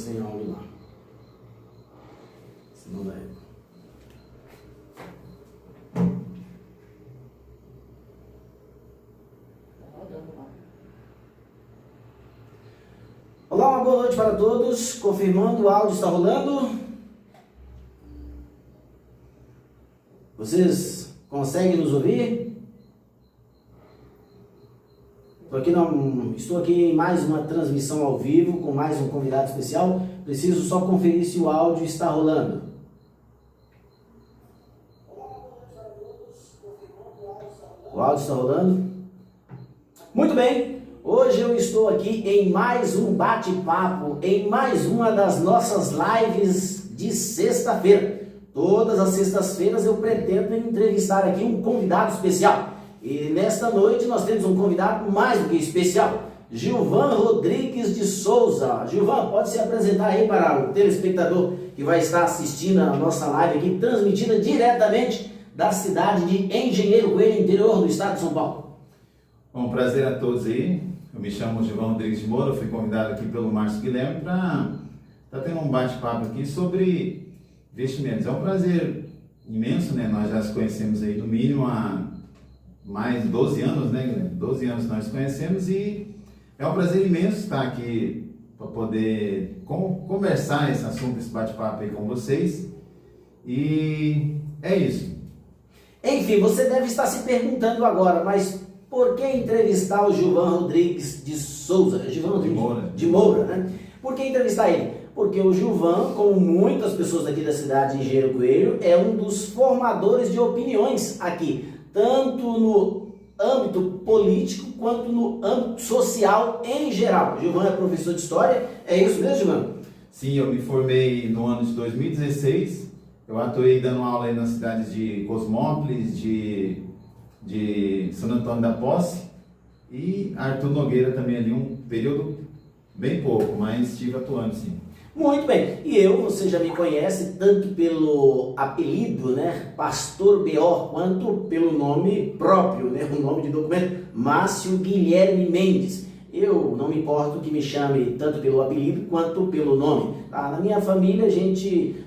sem áudio lá. Senão dá eco. Olá, uma boa noite para todos. Confirmando, o áudio está rolando. Vocês conseguem nos ouvir? Estou aqui em mais uma transmissão ao vivo com mais um convidado especial. Preciso só conferir se o áudio está rolando. O áudio está rolando? Muito bem. Hoje eu estou aqui em mais um bate-papo, em mais uma das nossas lives de sexta-feira. Todas as sextas-feiras eu pretendo entrevistar aqui um convidado especial. E nesta noite nós temos um convidado mais do que especial, Gilvan Rodrigues de Souza. Gilvan, pode se apresentar aí para o telespectador que vai estar assistindo a nossa live aqui, transmitida diretamente da cidade de Engenheiro Coelho, interior do estado de São Paulo. Bom, prazer a todos aí. Eu me chamo Gilvan Rodrigues de Moura, fui convidado aqui pelo Márcio Guilherme para estar tendo um bate-papo aqui sobre investimentos. É um prazer imenso, né? Nós já nos conhecemos aí no mínimo há mais de 12 anos, né, Guilherme? 12 anos nós nos conhecemos e é um prazer imenso estar aqui para poder conversar esse assunto, esse bate-papo aí com vocês. E é isso. Enfim, você deve estar se perguntando agora, mas por que entrevistar o Gilvan Rodrigues de Souza? Gilvan Rodrigues de Moura, né? Por que entrevistar ele? Porque o Gilvan, como muitas pessoas aqui da cidade de Engenheiro Coelho, é um dos formadores de opiniões aqui, tanto no âmbito político quanto no âmbito social em geral. O Gilvan é professor de História, é isso mesmo, Gilvan? Sim, eu me formei no ano de 2016, eu atuei dando aula aí nas cidades de Cosmópolis, de São Antônio da Posse e Arthur Nogueira também ali, um período bem pouco, mas estive atuando sim. Muito bem, e você já me conhece tanto pelo apelido, né, Pastor B.O., quanto pelo nome próprio, né, o nome de documento, Márcio Guilherme Mendes. Eu não me importo que me chame tanto pelo apelido quanto pelo nome. Tá? Na minha família,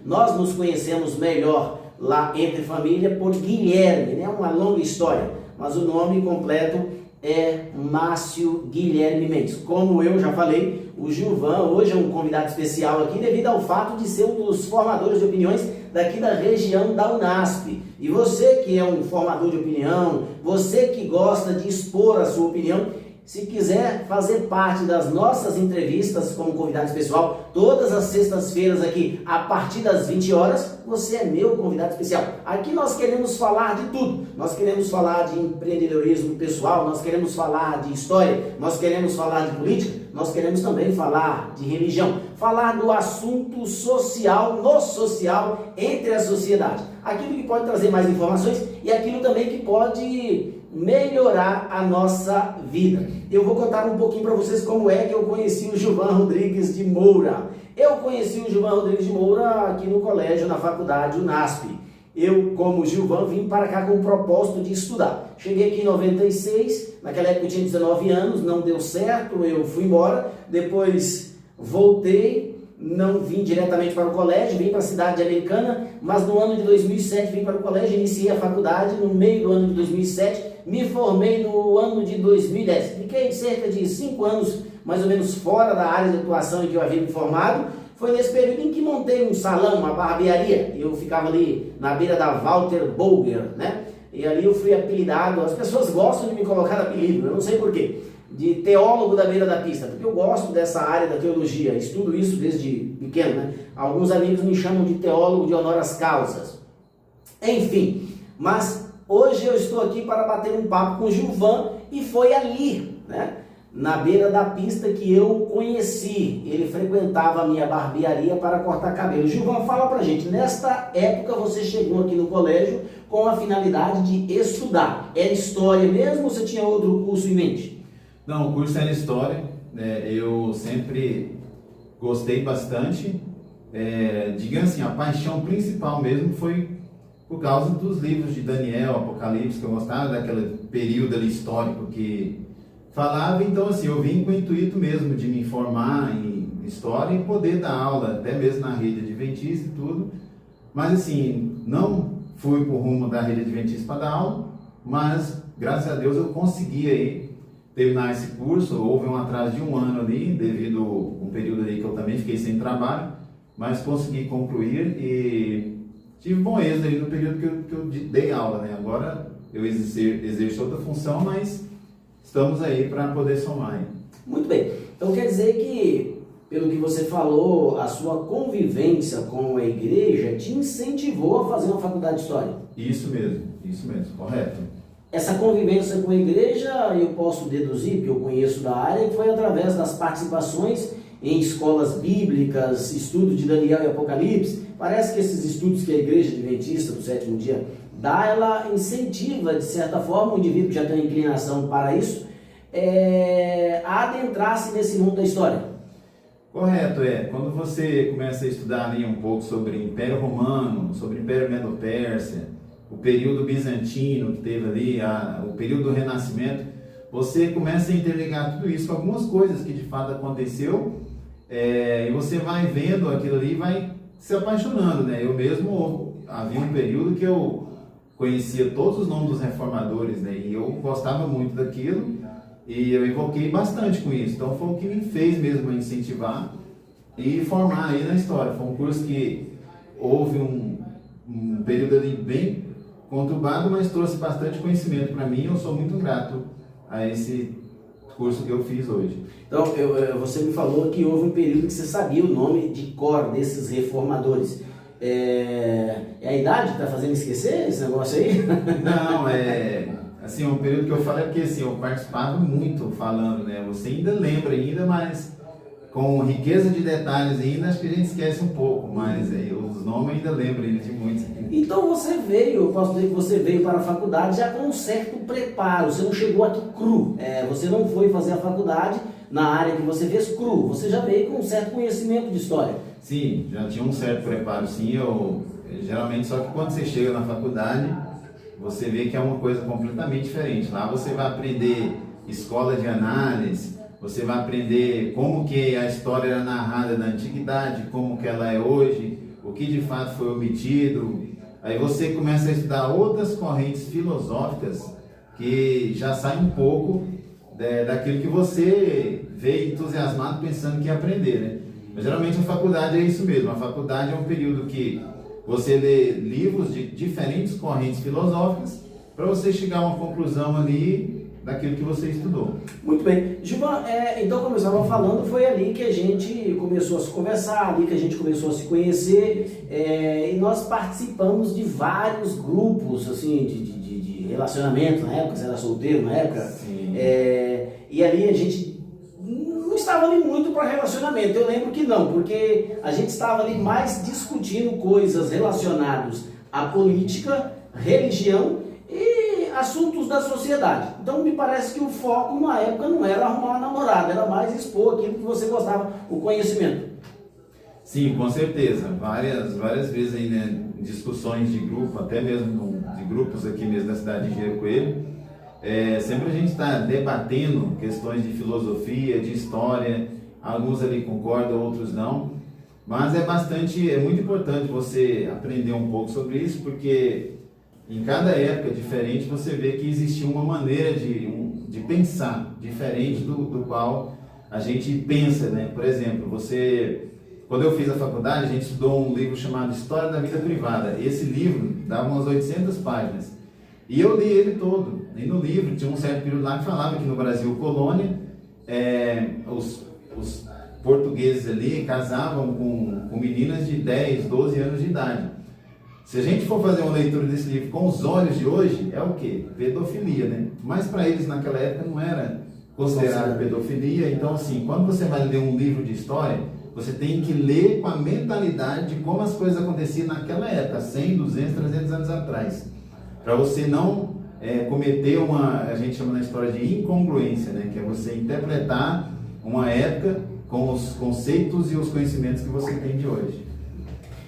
nós nos conhecemos melhor lá entre família por Guilherme, né, uma longa história, mas o nome completo é Márcio Guilherme Mendes. Como eu já falei, o Gilvan hoje é um convidado especial aqui devido ao fato de ser um dos formadores de opiniões daqui da região da UNASP. E você que é um formador de opinião, você que gosta de expor a sua opinião, se quiser fazer parte das nossas entrevistas como convidado especial, todas as sextas-feiras aqui, a partir das 20 horas, você é meu convidado especial. Aqui nós queremos falar de tudo. Nós queremos falar de empreendedorismo pessoal, nós queremos falar de história, nós queremos falar de política, nós queremos também falar de religião, falar do assunto social, no social, entre a sociedade. Aquilo que pode trazer mais informações e aquilo também que pode melhorar a nossa vida. Eu vou contar um pouquinho para vocês como é que eu conheci o Gilvan Rodrigues de Moura. Eu conheci o Gilvan Rodrigues de Moura aqui no colégio, na faculdade UNASP. Eu, como Gilvan, vim para cá com o propósito de estudar. Cheguei aqui em 96, naquela época eu tinha 19 anos, não deu certo, eu fui embora, depois voltei, não vim diretamente para o colégio, vim para a cidade de Americana, mas no ano de 2007 vim para o colégio, iniciei a faculdade no meio do ano de 2007, me formei no ano de 2010. Fiquei cerca de 5 anos, mais ou menos, fora da área de atuação em que eu havia me formado. Foi nesse período em que montei um salão, uma barbearia. Eu ficava ali na beira da Walter Bolger, né? E ali eu fui apelidado, as pessoas gostam de me colocar apelido, eu não sei porquê, de teólogo da beira da pista, porque eu gosto dessa área da teologia, estudo isso desde pequeno, né? Alguns amigos me chamam de teólogo de honoras causas. Enfim, mas hoje eu estou aqui para bater um papo com o Gilvan e foi ali, né, na beira da pista que eu o conheci. Ele frequentava a minha barbearia para cortar cabelo. Gilvan, fala pra gente, nesta época você chegou aqui no colégio com a finalidade de estudar. Era história mesmo ou você tinha outro curso em mente? Não, o curso era História, eu sempre gostei bastante, digamos assim, a paixão principal mesmo foi por causa dos livros de Daniel, Apocalipse, que eu gostava daquele período ali histórico que falava, então assim, eu vim com o intuito mesmo de me informar história e poder dar aula, até mesmo na rede adventista e tudo. Mas assim, não fui para o rumo da rede adventista para dar aula, mas graças a Deus eu consegui aí terminar esse curso. Houve um atraso de 1 ano ali, devido a um período ali que eu também fiquei sem trabalho, mas consegui concluir e tive bom êxito ali no período que eu dei aula, né? Agora eu exerço outra função, mas estamos aí para poder somar. Hein? Muito bem. Então quer dizer que, pelo que você falou, a sua convivência com a igreja te incentivou a fazer uma faculdade de História? Isso mesmo, correto. Essa convivência com a igreja, eu posso deduzir, porque eu conheço da área, que foi através das participações em escolas bíblicas, estudo de Daniel e Apocalipse. Parece que esses estudos que a igreja adventista do sétimo dia dá, ela incentiva, de certa forma, o indivíduo que já tem uma inclinação para isso, a adentrar-se nesse mundo da história. Correto, Quando você começa a estudar ali um pouco sobre o Império Romano, sobre o Império Medo-Pérsia, o período bizantino que teve ali, o período do Renascimento, você começa a interligar tudo isso com algumas coisas que de fato aconteceu, e você vai vendo aquilo ali e vai se apaixonando, né? Eu mesmo, havia um período que eu conhecia todos os nomes dos reformadores, né? E eu gostava muito daquilo e eu evoquei bastante com isso. Então foi o que me fez mesmo incentivar e formar aí na história. Foi um curso que houve um período ali bem conturbado, mas trouxe bastante conhecimento para mim. Eu sou muito grato a esse curso que eu fiz hoje. Então, você me falou que houve um período que você sabia o nome de cor desses reformadores. É a idade que está fazendo esquecer esse negócio aí? Não, assim, um período que eu falo é porque assim, eu participava muito falando, né? Você ainda lembra ainda, mas com riqueza de detalhes ainda, acho que a gente esquece um pouco, mas os nomes ainda lembro ainda de muitos. Então você veio, eu posso dizer que você veio para a faculdade já com um certo preparo, você não chegou aqui cru, você não foi fazer a faculdade na área que você fez cru, você já veio com um certo conhecimento de história. Sim, já tinha um certo preparo, sim, geralmente, só que quando você chega na faculdade, você vê que é uma coisa completamente diferente. Lá você vai aprender escola de análise, você vai aprender como que a história era narrada na antiguidade, como que ela é hoje, o que de fato foi omitido. Aí você começa a estudar outras correntes filosóficas que já saem um pouco daquilo que você veio entusiasmado pensando que ia aprender, né? Mas geralmente a faculdade é isso mesmo. A faculdade é um período que você lê livros de diferentes correntes filosóficas para você chegar a uma conclusão ali daquilo que você estudou. Muito bem. Gilvan, então como eu estava falando, foi ali que a gente começou a se conversar, ali que a gente começou a se conhecer, e nós participamos de vários grupos assim, de relacionamento na época, você era solteiro na época. Sim. E ali a gente não estava ali muito para relacionamento, eu lembro que não, porque a gente estava ali mais discutindo coisas relacionadas à política, religião e assuntos da sociedade. Então me parece que o foco na época não era arrumar uma namorada, era mais expor aquilo que você gostava, o conhecimento. Sim, com certeza. Várias vezes aí, né, discussões de grupo, até mesmo de grupos aqui mesmo da cidade de Engenheiro Coelho, sempre a gente está debatendo questões de filosofia, de história, alguns ali concordam, outros não, mas é muito importante você aprender um pouco sobre isso, porque em cada época diferente você vê que existia uma maneira de pensar diferente do qual a gente pensa, né? Por exemplo, quando eu fiz a faculdade, a gente estudou um livro chamado História da Vida Privada. Esse livro dava umas 800 páginas. E eu li ele todo. E no livro tinha um certo período lá que falava que no Brasil colônia, os portugueses ali casavam com meninas de 10, 12 anos de idade. Se a gente for fazer uma leitura desse livro com os olhos de hoje, é o quê? Pedofilia, né? Mas para eles naquela época não era considerado pedofilia. Então, assim, quando você vai ler um livro de história, você tem que ler com a mentalidade de como as coisas aconteciam naquela época, 100, 200, 300 anos atrás. Para você não cometer a gente chama na história de incongruência, né? Que é você interpretar uma época com os conceitos e os conhecimentos que você tem de hoje.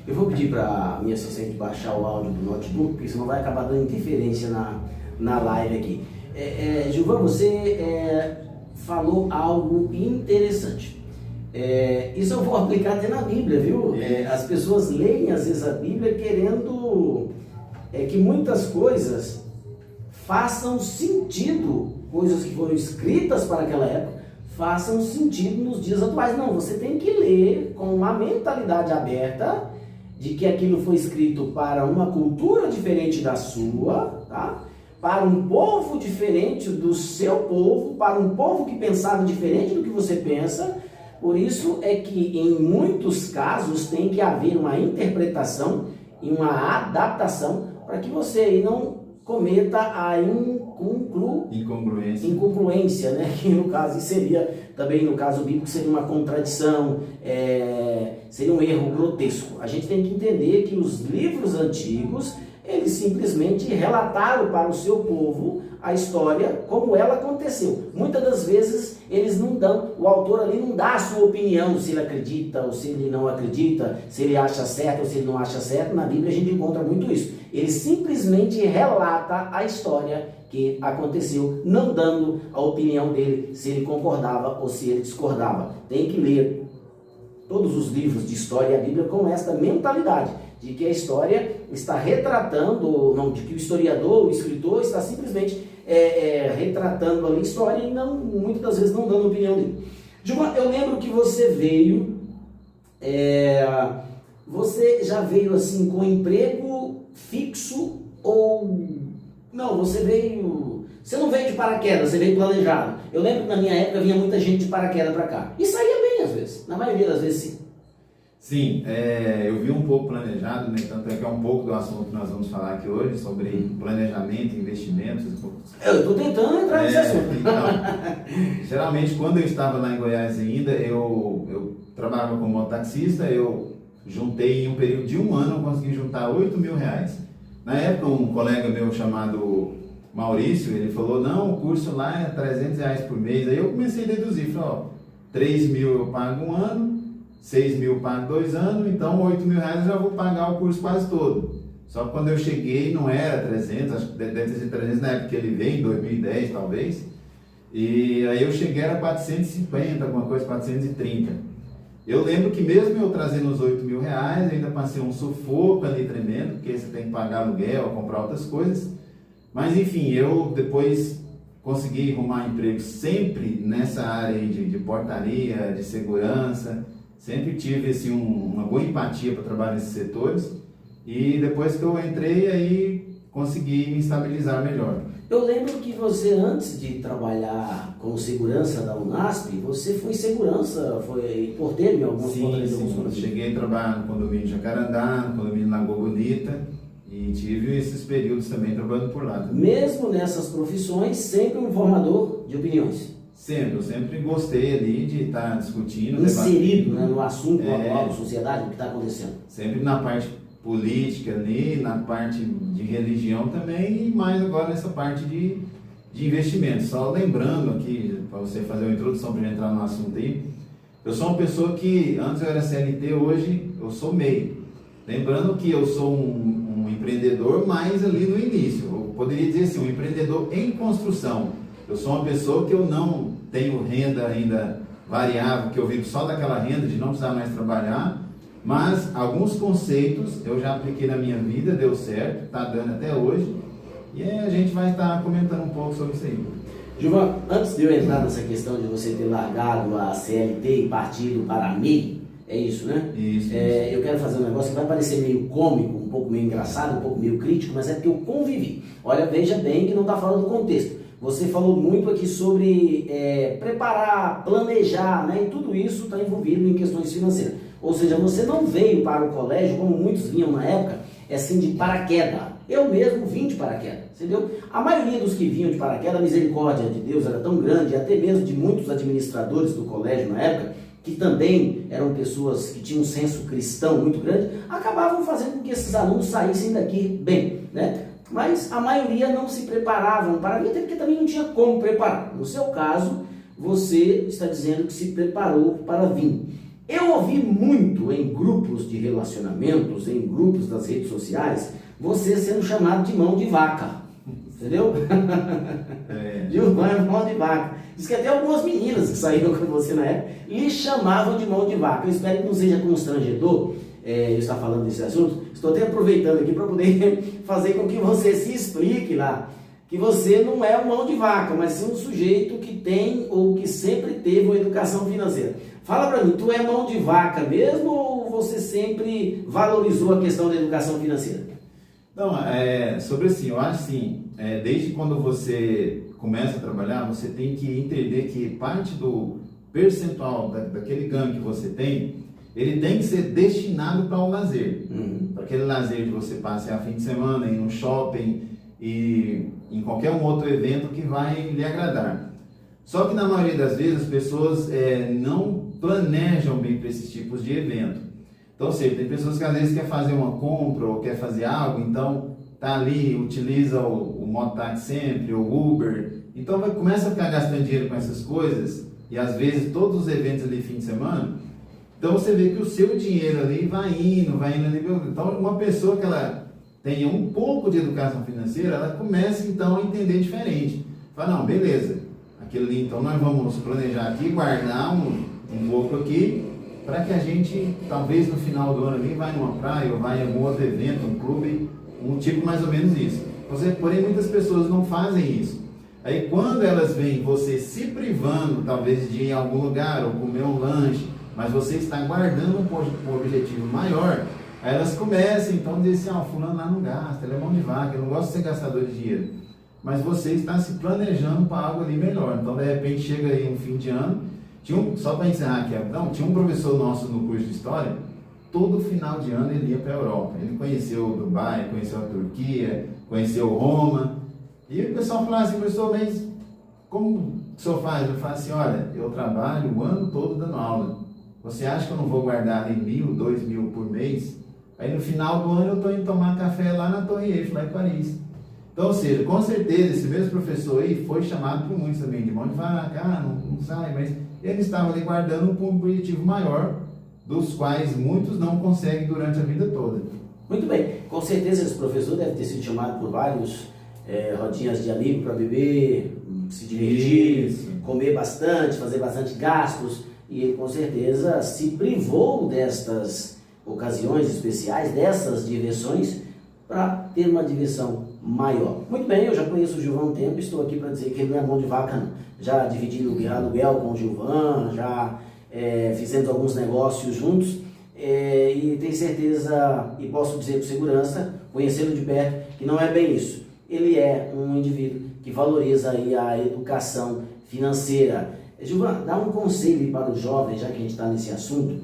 Eu vou pedir para a minha assistente baixar o áudio do notebook, porque senão vai acabar dando interferência na live aqui. Gilvan, você falou algo interessante. Isso eu vou aplicar até na Bíblia, viu? As pessoas leem às vezes a Bíblia querendo que muitas coisas façam sentido, coisas que foram escritas para aquela época, façam sentido nos dias atuais. Não, você tem que ler com uma mentalidade aberta de que aquilo foi escrito para uma cultura diferente da sua, tá? Para um povo diferente do seu povo, para um povo que pensava diferente do que você pensa. Por isso é que em muitos casos tem que haver uma interpretação e uma adaptação para que você aí não cometa a incongruência, né? Que no caso seria, também no caso bíblico, seria uma contradição, seria um erro grotesco. A gente tem que entender que os livros antigos, eles simplesmente relataram para o seu povo a história como ela aconteceu. Muitas das vezes eles não dão, o autor ali não dá a sua opinião, se ele acredita ou se ele não acredita, se ele acha certo ou se ele não acha certo. Na Bíblia a gente encontra muito isso. Ele simplesmente relata a história que aconteceu, não dando a opinião dele, se ele concordava ou se ele discordava. Tem que ler todos os livros de história e a Bíblia com esta mentalidade de que a história está retratando, não, de que o historiador, o escritor está simplesmente retratando ali a história e não, muitas das vezes não dando opinião dele. Gilvan, eu lembro que você veio, você já veio assim com emprego fixo ou não? Você não veio de paraquedas, você veio planejado. Eu lembro que na minha época vinha muita gente de paraquedas para cá e saía bem às vezes, na maioria das vezes sim. Sim, eu vi um pouco planejado, né? Tanto é que é um pouco do assunto que nós vamos falar aqui hoje, sobre planejamento, investimentos. Eu estou tentando entrar nesse assunto. Então, geralmente, quando eu estava lá em Goiás ainda, eu trabalhava como mototaxista, eu juntei em um período de 1 ano, eu consegui juntar R$8.000. Na época, um colega meu chamado Maurício, ele falou, não, o curso lá é R$300 por mês. Aí eu comecei a deduzir, falei, ó, 3.000 eu pago 1 ano, 6.000 eu pago 2 anos, então R$8.000 eu já vou pagar o curso quase todo. Só que quando eu cheguei não era 300, acho que deve ter sido 300 na época que ele veio, em 2010 talvez. E aí eu cheguei era 450, alguma coisa, 430. Eu lembro que mesmo eu trazendo os R$8.000, ainda passei um sufoco ali tremendo, porque você tem que pagar aluguel, comprar outras coisas. Mas enfim, eu depois consegui arrumar emprego sempre nessa área aí de portaria, de segurança. Sempre tive assim, uma boa empatia para trabalhar nesses setores. E depois que eu entrei, aí consegui me estabilizar melhor. Eu lembro que você, antes de trabalhar como segurança da Unasp, você foi segurança, foi porteiro em algumas portarias. Sim, cheguei a trabalhar no condomínio Jacarandá, no condomínio Lagoa Bonita, e tive esses períodos também trabalhando por lá. Também. Mesmo nessas profissões, sempre um formador de opiniões. Sempre, eu sempre gostei ali de estar discutindo. Inserido no assunto atual, sociedade, o que está acontecendo. Sempre na parte política ali, na parte de religião também, e mais agora nessa parte de investimento. Só lembrando aqui, para você fazer uma introdução para entrar no assunto aí, eu sou uma pessoa que, antes eu era CLT, hoje eu sou MEI. Lembrando que eu sou um empreendedor, mas ali no início, eu poderia dizer assim, um empreendedor em construção. Eu sou uma pessoa que eu não tenho renda ainda variável, que eu vivo só daquela renda, de não precisar mais trabalhar, mas alguns conceitos eu já apliquei na minha vida, deu certo, está dando até hoje, e a gente vai estar comentando um pouco sobre isso aí. Gilvan, antes de eu entrar nessa questão de você ter largado a CLT e partido para a MEI, é isso, né? Isso. Eu quero fazer um negócio que vai parecer meio cômico, um pouco meio engraçado, um pouco meio crítico, mas é porque eu convivi. Olha, veja bem que não está falando do contexto. Você falou muito aqui sobre preparar, planejar, né? E tudo isso está envolvido em questões financeiras. Ou seja, você não veio para o colégio, como muitos vinham na época, assim de paraquedas. Eu mesmo vim de paraquedas, entendeu? A maioria dos que vinham de paraquedas, a misericórdia de Deus era tão grande, até mesmo de muitos administradores do colégio na época, que também eram pessoas que tinham um senso cristão muito grande, acabavam fazendo com que esses alunos saíssem daqui bem, né? Mas a maioria não se preparavam para vir, porque também não tinha como preparar. No seu caso, você está dizendo que se preparou para vir. Eu ouvi muito em grupos de relacionamentos, em grupos das redes sociais, você sendo chamado de mão de vaca. entendeu? Gilvan é mão de vaca. Diz que até algumas meninas que saíram com você na época lhe chamavam de mão de vaca. Eu espero que não seja constrangedor eu estar falando desse assunto. Estou até aproveitando aqui para poder fazer com que você se explique lá. Que você não é um mão de vaca, mas sim um sujeito que tem ou que sempre teve uma educação financeira. Fala para mim, tu é mão de vaca mesmo ou você sempre valorizou a questão da educação financeira? Não, sobre assim, eu acho assim, desde quando você começa a trabalhar, você tem que entender que parte do percentual daquele ganho que você tem, ele tem que ser destinado para o lazer. Para aquele lazer de você passear fim de semana, ir no shopping e em qualquer um outro evento que vai lhe agradar. Só que na maioria das vezes as pessoas não planejam bem para esses tipos de evento. Então, ou seja, tem pessoas que às vezes quer fazer uma compra ou quer fazer algo, então tá ali, utiliza o mototáxi sempre, o Uber, então começa a ficar gastando dinheiro com essas coisas e às vezes todos os eventos ali fim de semana, então você vê que o seu dinheiro ali vai indo ali. Então uma pessoa que ela tenha um pouco de educação financeira, ela começa então a entender diferente. Fala, não, beleza, aquilo ali, então nós vamos planejar aqui, guardar um pouco aqui, para que a gente, talvez no final do ano ali, vai numa praia ou vai em algum outro evento, um clube, um tipo mais ou menos isso. Porém, muitas pessoas não fazem isso. Aí quando elas veem você se privando, talvez de ir em algum lugar ou comer um lanche, mas você está guardando um objetivo maior, aí elas começam então a dizer assim, fulano lá não gasta, ele é mão de vaca, eu não gosto de ser gastador de dinheiro. Mas você está se planejando para algo ali melhor. Então, de repente, chega aí um fim de ano, só para encerrar aqui, tinha um professor nosso no curso de História, todo final de ano ele ia para a Europa. Ele conheceu o Dubai, conheceu a Turquia, conheceu Roma. E o pessoal falava assim, professor, mas como o senhor faz? Eu falo assim, olha, eu trabalho o ano todo dando aula. Você acha que eu não vou guardar ali 1.000, 2.000 por mês? Aí no final do ano eu estou indo tomar café lá na Torre Eiffel, lá em Paris. Então, ou seja, com certeza esse mesmo professor aí foi chamado por muitos também de mão de vaca, não sai, mas ele estava ali guardando um objetivo maior, dos quais muitos não conseguem durante a vida toda. Muito bem, com certeza esse professor deve ter sido chamado por vários rodinhas de amigo para beber, se divertir, isso, comer bastante, fazer bastante gastos, e ele com certeza se privou destas ocasiões especiais, dessas diversões, para ter uma diversão maior. Muito bem, eu já conheço o Gilvan há um tempo, estou aqui para dizer que ele não é mão de vaca não. Já dividi aluguel com o Gilvan, já fizemos alguns negócios juntos e tenho certeza, e posso dizer com segurança, conhecendo de perto, que não é bem isso. Ele é um indivíduo que valoriza aí a educação financeira. Gilvan, dá um conselho para os jovens, já que a gente está nesse assunto,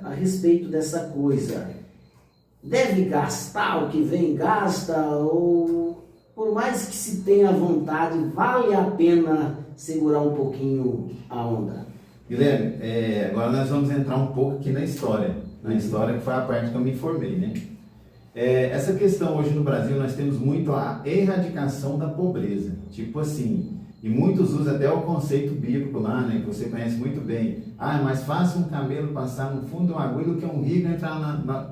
a respeito dessa coisa. Deve gastar o que vem, gasta, ou por mais que se tenha vontade, vale a pena segurar um pouquinho a onda? Guilherme, agora nós vamos entrar um pouco aqui na história que foi a parte que eu me informei, né? Essa questão hoje no Brasil, nós temos muito a erradicação da pobreza, tipo assim, e muitos usam até o conceito bíblico lá, né, que você conhece muito bem. É mais fácil um camelo passar no fundo de uma agulha do que um rico entrar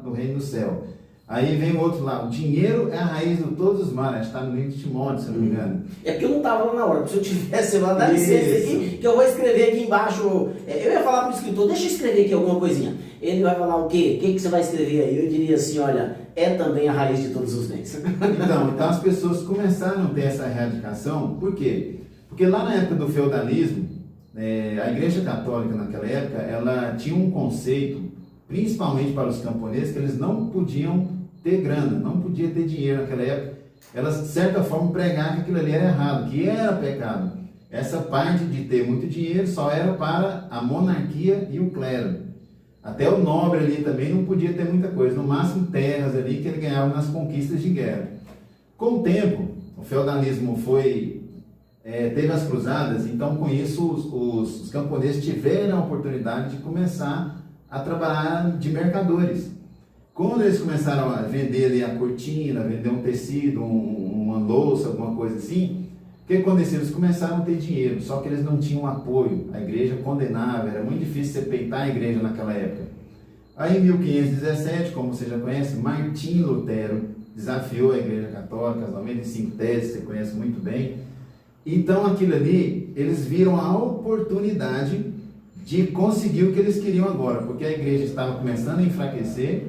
no reino do céu. Aí vem o outro lá, o dinheiro é a raiz de todos os males, está no livro de Timóteo, se eu não me engano. É porque eu não estava lá na hora, se eu tivesse lá, dá licença aqui, que eu vou escrever aqui embaixo. Eu ia falar para o escritor, deixa eu escrever aqui alguma coisinha. Ele vai falar o quê? O que você vai escrever aí? Eu diria assim, olha, é também a raiz de todos os bens. Então as pessoas começaram a ter essa erradicação, por quê? Porque lá na época do feudalismo, a Igreja Católica naquela época, ela tinha um conceito, principalmente para os camponeses, que eles não podiam ter grana, não podia ter dinheiro naquela época. Elas, de certa forma, pregavam que aquilo ali era errado, que era pecado. Essa parte de ter muito dinheiro só era para a monarquia e o clero. Até o nobre ali também não podia ter muita coisa, no máximo terras ali que ele ganhava nas conquistas de guerra. Com o tempo, o feudalismo teve as cruzadas, então com isso os camponeses tiveram a oportunidade de começar a trabalhar de mercadores. Quando eles começaram a vender ali a cortina, vender um tecido, uma louça, alguma coisa assim, o que aconteceu? Eles começaram a ter dinheiro, só que eles não tinham apoio. A igreja condenava, era muito difícil você peitar a igreja naquela época. Aí em 1517, como você já conhece, Martim Lutero desafiou a Igreja Católica, as 95 teses, você conhece muito bem. Então, aquilo ali, eles viram a oportunidade de conseguir o que eles queriam agora, porque a igreja estava começando a enfraquecer,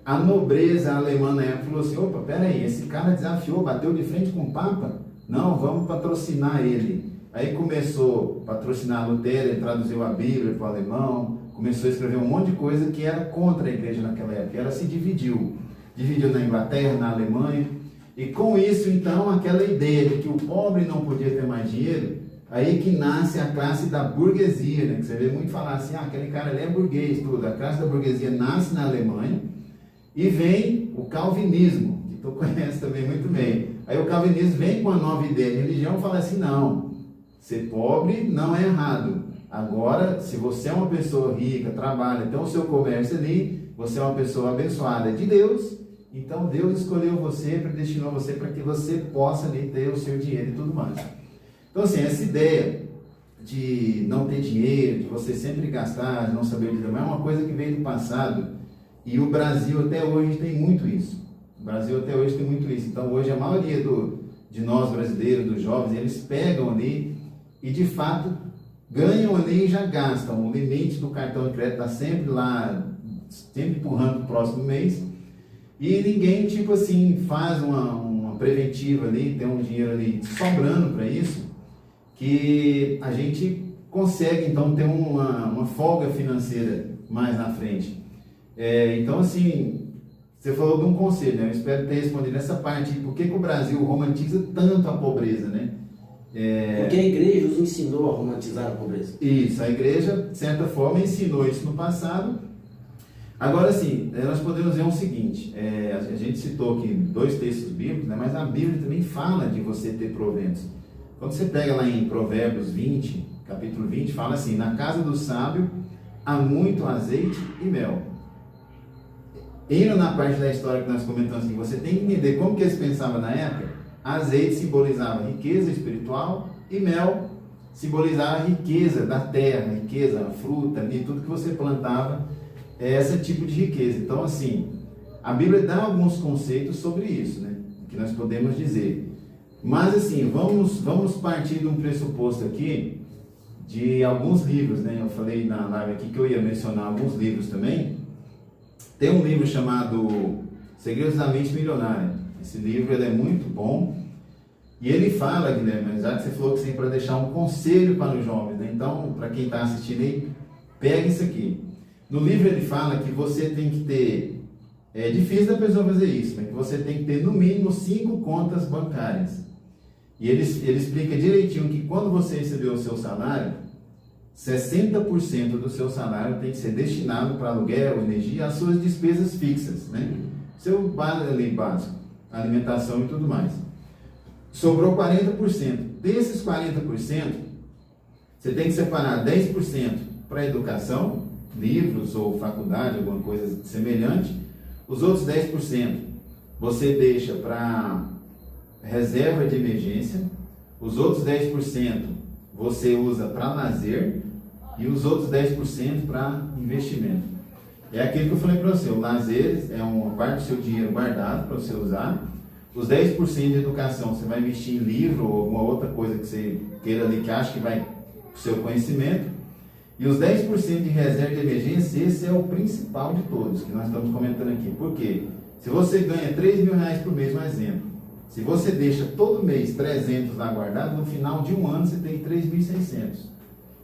a nobreza alemã na época falou assim, opa, peraí, esse cara desafiou, bateu de frente com o Papa? Não, vamos patrocinar ele. Aí começou a patrocinar Lutero, ele traduziu a Bíblia para o alemão, começou a escrever um monte de coisa que era contra a igreja naquela época. Ela se dividiu na Inglaterra, na Alemanha, e com isso, então, aquela ideia de que o pobre não podia ter mais dinheiro, aí que nasce a classe da burguesia, né? Que você vê muito falar assim, aquele cara ali é burguês, tudo. A classe da burguesia nasce na Alemanha e vem o calvinismo, que tu conhece também muito bem. Aí o calvinismo vem com a nova ideia de religião e fala assim, não, ser pobre não é errado. Agora, se você é uma pessoa rica, trabalha, tem o seu comércio ali, você é uma pessoa abençoada de Deus, então Deus escolheu você, predestinou você para que você possa ali ter o seu dinheiro e tudo mais. Então, assim, essa ideia de não ter dinheiro, de você sempre gastar, de não saber o dinheiro, é uma coisa que veio do passado e o Brasil até hoje tem muito isso. O Brasil até hoje tem muito isso. Então, hoje a maioria de nós brasileiros, dos jovens, eles pegam ali e de fato ganham ali e já gastam. O limite do cartão de crédito está sempre lá, sempre empurrando para o próximo mês. E ninguém, tipo assim, faz uma preventiva ali, tem um dinheiro ali sobrando para isso, que a gente consegue, então, ter uma folga financeira mais na frente. Então, assim, você falou de um conselho, né? Eu espero ter respondido essa parte. Por que o Brasil romantiza tanto a pobreza, né? Porque a igreja os ensinou a romantizar a pobreza. Isso, a igreja, de certa forma, ensinou isso no passado. Agora, sim, nós podemos ver o seguinte, a gente citou aqui 2 textos bíblicos, né? Mas a Bíblia também fala de você ter proventos. Quando você pega lá em Provérbios 20, capítulo 20, fala assim, na casa do sábio há muito azeite e mel. Indo na parte da história que nós comentamos aqui, você tem que entender como que eles pensavam na época. Azeite simbolizava riqueza espiritual e mel simbolizava a riqueza da terra, riqueza, a fruta, e tudo que você plantava, esse tipo de riqueza. Então, assim, a Bíblia dá alguns conceitos sobre isso, né? Que nós podemos dizer. Mas, assim, vamos partir de um pressuposto aqui de alguns livros, né? Eu falei na live aqui que eu ia mencionar alguns livros também. Tem um livro chamado Segredos da Mente Milionária. Esse livro ele é muito bom. E ele fala, Guilherme, já que você falou que sempre para deixar um conselho para os jovens, né? Então, para quem está assistindo aí, pega isso aqui. No livro ele fala que você tem que ter, é difícil da pessoa fazer isso, mas que você tem que ter no mínimo 5 contas bancárias. E ele explica direitinho que quando você receber o seu salário, 60% do seu salário tem que ser destinado para aluguel, energia, as suas despesas fixas, né? Seu básico, alimentação e tudo mais. Sobrou 40%. Desses 40%, você tem que separar 10% para educação, livros ou faculdade, alguma coisa semelhante. Os outros 10% você deixa para reserva de emergência. Os outros 10% você usa para lazer e os outros 10% para investimento. É aquilo que eu falei para você, o lazer é uma parte do seu dinheiro guardado para você usar. Os 10% de educação você vai investir em livro ou alguma outra coisa que você queira ali, que acha que vai o seu conhecimento. E os 10% de reserva de emergência, esse é o principal de todos, que nós estamos comentando aqui. Por quê? Se você ganha 3 mil reais por mês, um exemplo, se você deixa todo mês 300 lá guardado, no final de um ano você tem 3.600.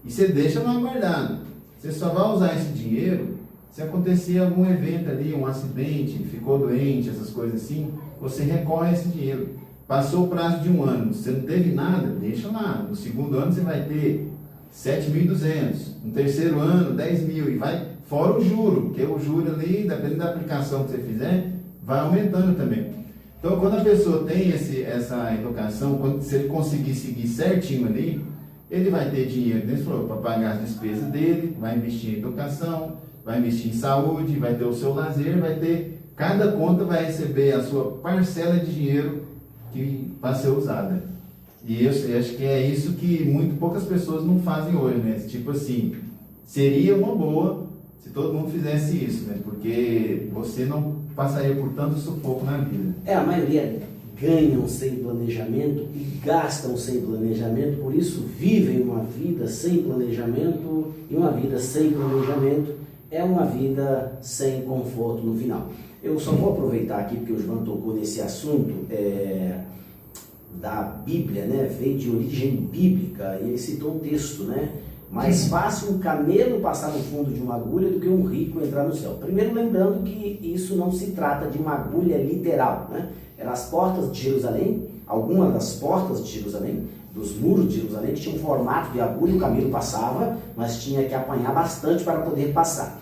E você deixa lá guardado. Você só vai usar esse dinheiro se acontecer algum evento ali, um acidente, ficou doente, essas coisas assim, você recorre a esse dinheiro. Passou o prazo de um ano, você não teve nada, deixa lá. No segundo ano você vai ter 7.200. No terceiro ano, 10 mil. E vai fora o juro, porque o juro ali, dependendo da aplicação que você fizer, vai aumentando também. Então, quando a pessoa tem essa educação, se ele conseguir seguir certinho ali, ele vai ter dinheiro, né, para pagar as despesas dele, vai investir em educação, vai investir em saúde, vai ter o seu lazer, vai ter... Cada conta vai receber a sua parcela de dinheiro para ser usada. E eu acho que é isso que muito poucas pessoas não fazem hoje, né? Tipo assim, seria uma boa se todo mundo fizesse isso, né? Porque você não passaria por tanto sufoco na vida. A maioria ganham sem planejamento e gastam sem planejamento, por isso vivem uma vida sem planejamento, e uma vida sem planejamento é uma vida sem conforto no final. Eu só vou aproveitar aqui, porque o João tocou nesse assunto da Bíblia, né? Vem de origem bíblica, e ele citou um texto, né? Mais fácil um camelo passar no fundo de uma agulha do que um rico entrar no céu. Primeiro, lembrando que isso não se trata de uma agulha literal, né? Eram as portas de Jerusalém, algumas das portas de Jerusalém, dos muros de Jerusalém, que tinham um formato de agulha, o camelo passava, mas tinha que apanhar bastante para poder passar.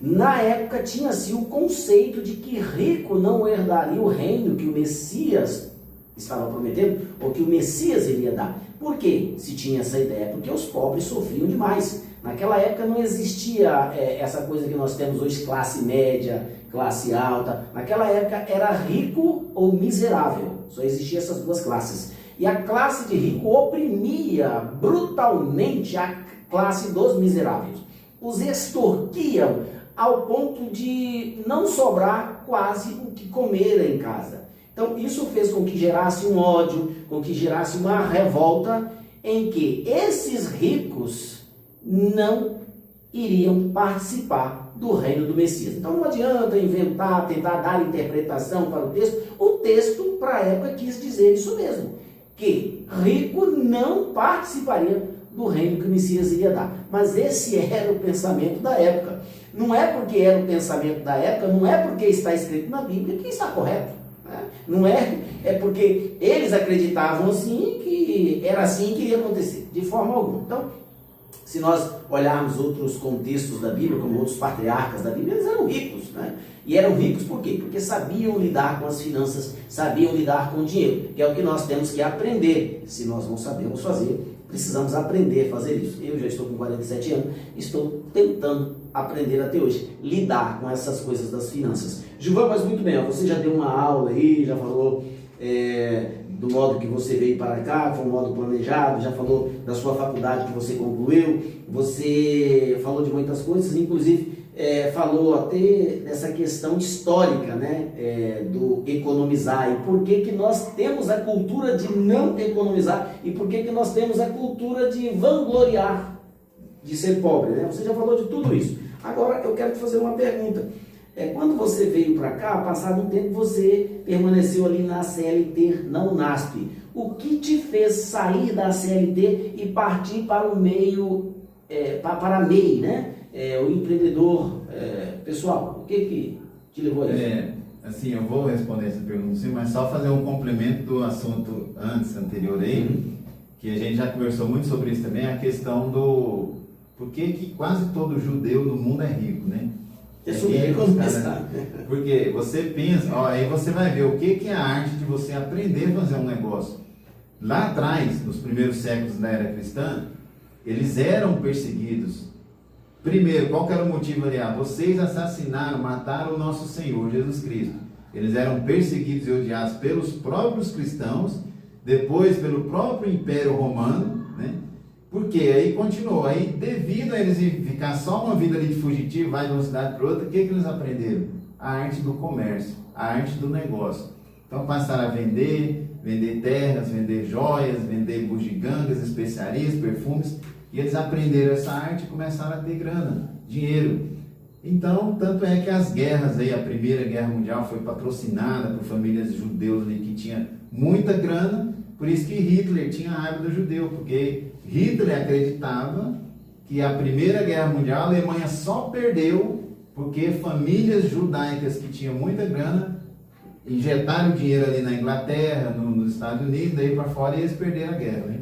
Na época tinha-se o conceito de que rico não herdaria o reino que o Messias estava prometendo, ou que o Messias iria dar. Por que se tinha essa ideia? Porque os pobres sofriam demais. Naquela época não existia essa coisa que nós temos hoje, classe média, classe alta. Naquela época era rico ou miserável. Só existiam essas duas classes. E a classe de rico oprimia brutalmente a classe dos miseráveis. Os extorquiam ao ponto de não sobrar quase o que comer em casa. Então isso fez com que gerasse um ódio, com que gerasse uma revolta, em que esses ricos não iriam participar do reino do Messias. Então não adianta inventar, tentar dar interpretação para o texto. O texto, para a época, quis dizer isso mesmo, que rico não participaria do reino que o Messias iria dar. Mas esse era o pensamento da época. Não é porque era o pensamento da época, não é porque está escrito na Bíblia que está correto. Não é porque eles acreditavam assim, que era assim que iria acontecer, de forma alguma. Então, se nós olharmos outros contextos da Bíblia, como outros patriarcas da Bíblia, eles eram ricos, né? E eram ricos por quê? Porque sabiam lidar com as finanças, sabiam lidar com o dinheiro, que é o que nós temos que aprender. Se nós não sabemos fazer, precisamos aprender a fazer isso. Eu já estou com 47 anos, estou tentando aprender até hoje, lidar com essas coisas das finanças. Gilvan, mas muito bem, você já deu uma aula aí, já falou do modo que você veio para cá, foi um modo planejado, já falou da sua faculdade que você concluiu, você falou de muitas coisas, inclusive falou até dessa questão histórica, né, do economizar, e por que que nós temos a cultura de não economizar, e por que que nós temos a cultura de vangloriar de ser pobre, né? Você já falou de tudo isso. Agora eu quero te fazer uma pergunta. Quando você veio para cá, passado um tempo você permaneceu ali na CLT, não NASP. O que te fez sair da CLT e partir para o meio, para a MEI, né? O empreendedor pessoal? O que te levou a isso? Assim, eu vou responder essa pergunta sim, mas só fazer um complemento do assunto anterior aí, que a gente já conversou muito sobre isso também, a questão do por que quase todo judeu no mundo é rico, né? Porque você pensa, aí você vai ver o que é a arte de você aprender a fazer um negócio. Lá atrás, nos primeiros séculos da era cristã, eles eram perseguidos. Primeiro, qual que era o motivo ali? Vocês assassinaram, mataram o nosso Senhor Jesus Cristo. Eles eram perseguidos e odiados pelos próprios cristãos, depois pelo próprio Império Romano, né? Porque aí continuou, aí devido a eles ficar só uma vida ali de fugitivo, vai de uma cidade para outra, o que eles aprenderam? A arte do comércio, a arte do negócio. Então passaram a vender terras, vender joias, vender bugigangas, especiarias, perfumes, e eles aprenderam essa arte e começaram a ter grana, dinheiro. Então, tanto é que as guerras aí, a Primeira Guerra Mundial foi patrocinada por famílias judeus ali que tinha muita grana, por isso que Hitler tinha raiva do judeu, porque Hitler acreditava que a Primeira Guerra Mundial a Alemanha só perdeu porque famílias judaicas que tinham muita grana injetaram dinheiro ali na Inglaterra, nos Estados Unidos, daí para fora, e eles perderam a guerra, né?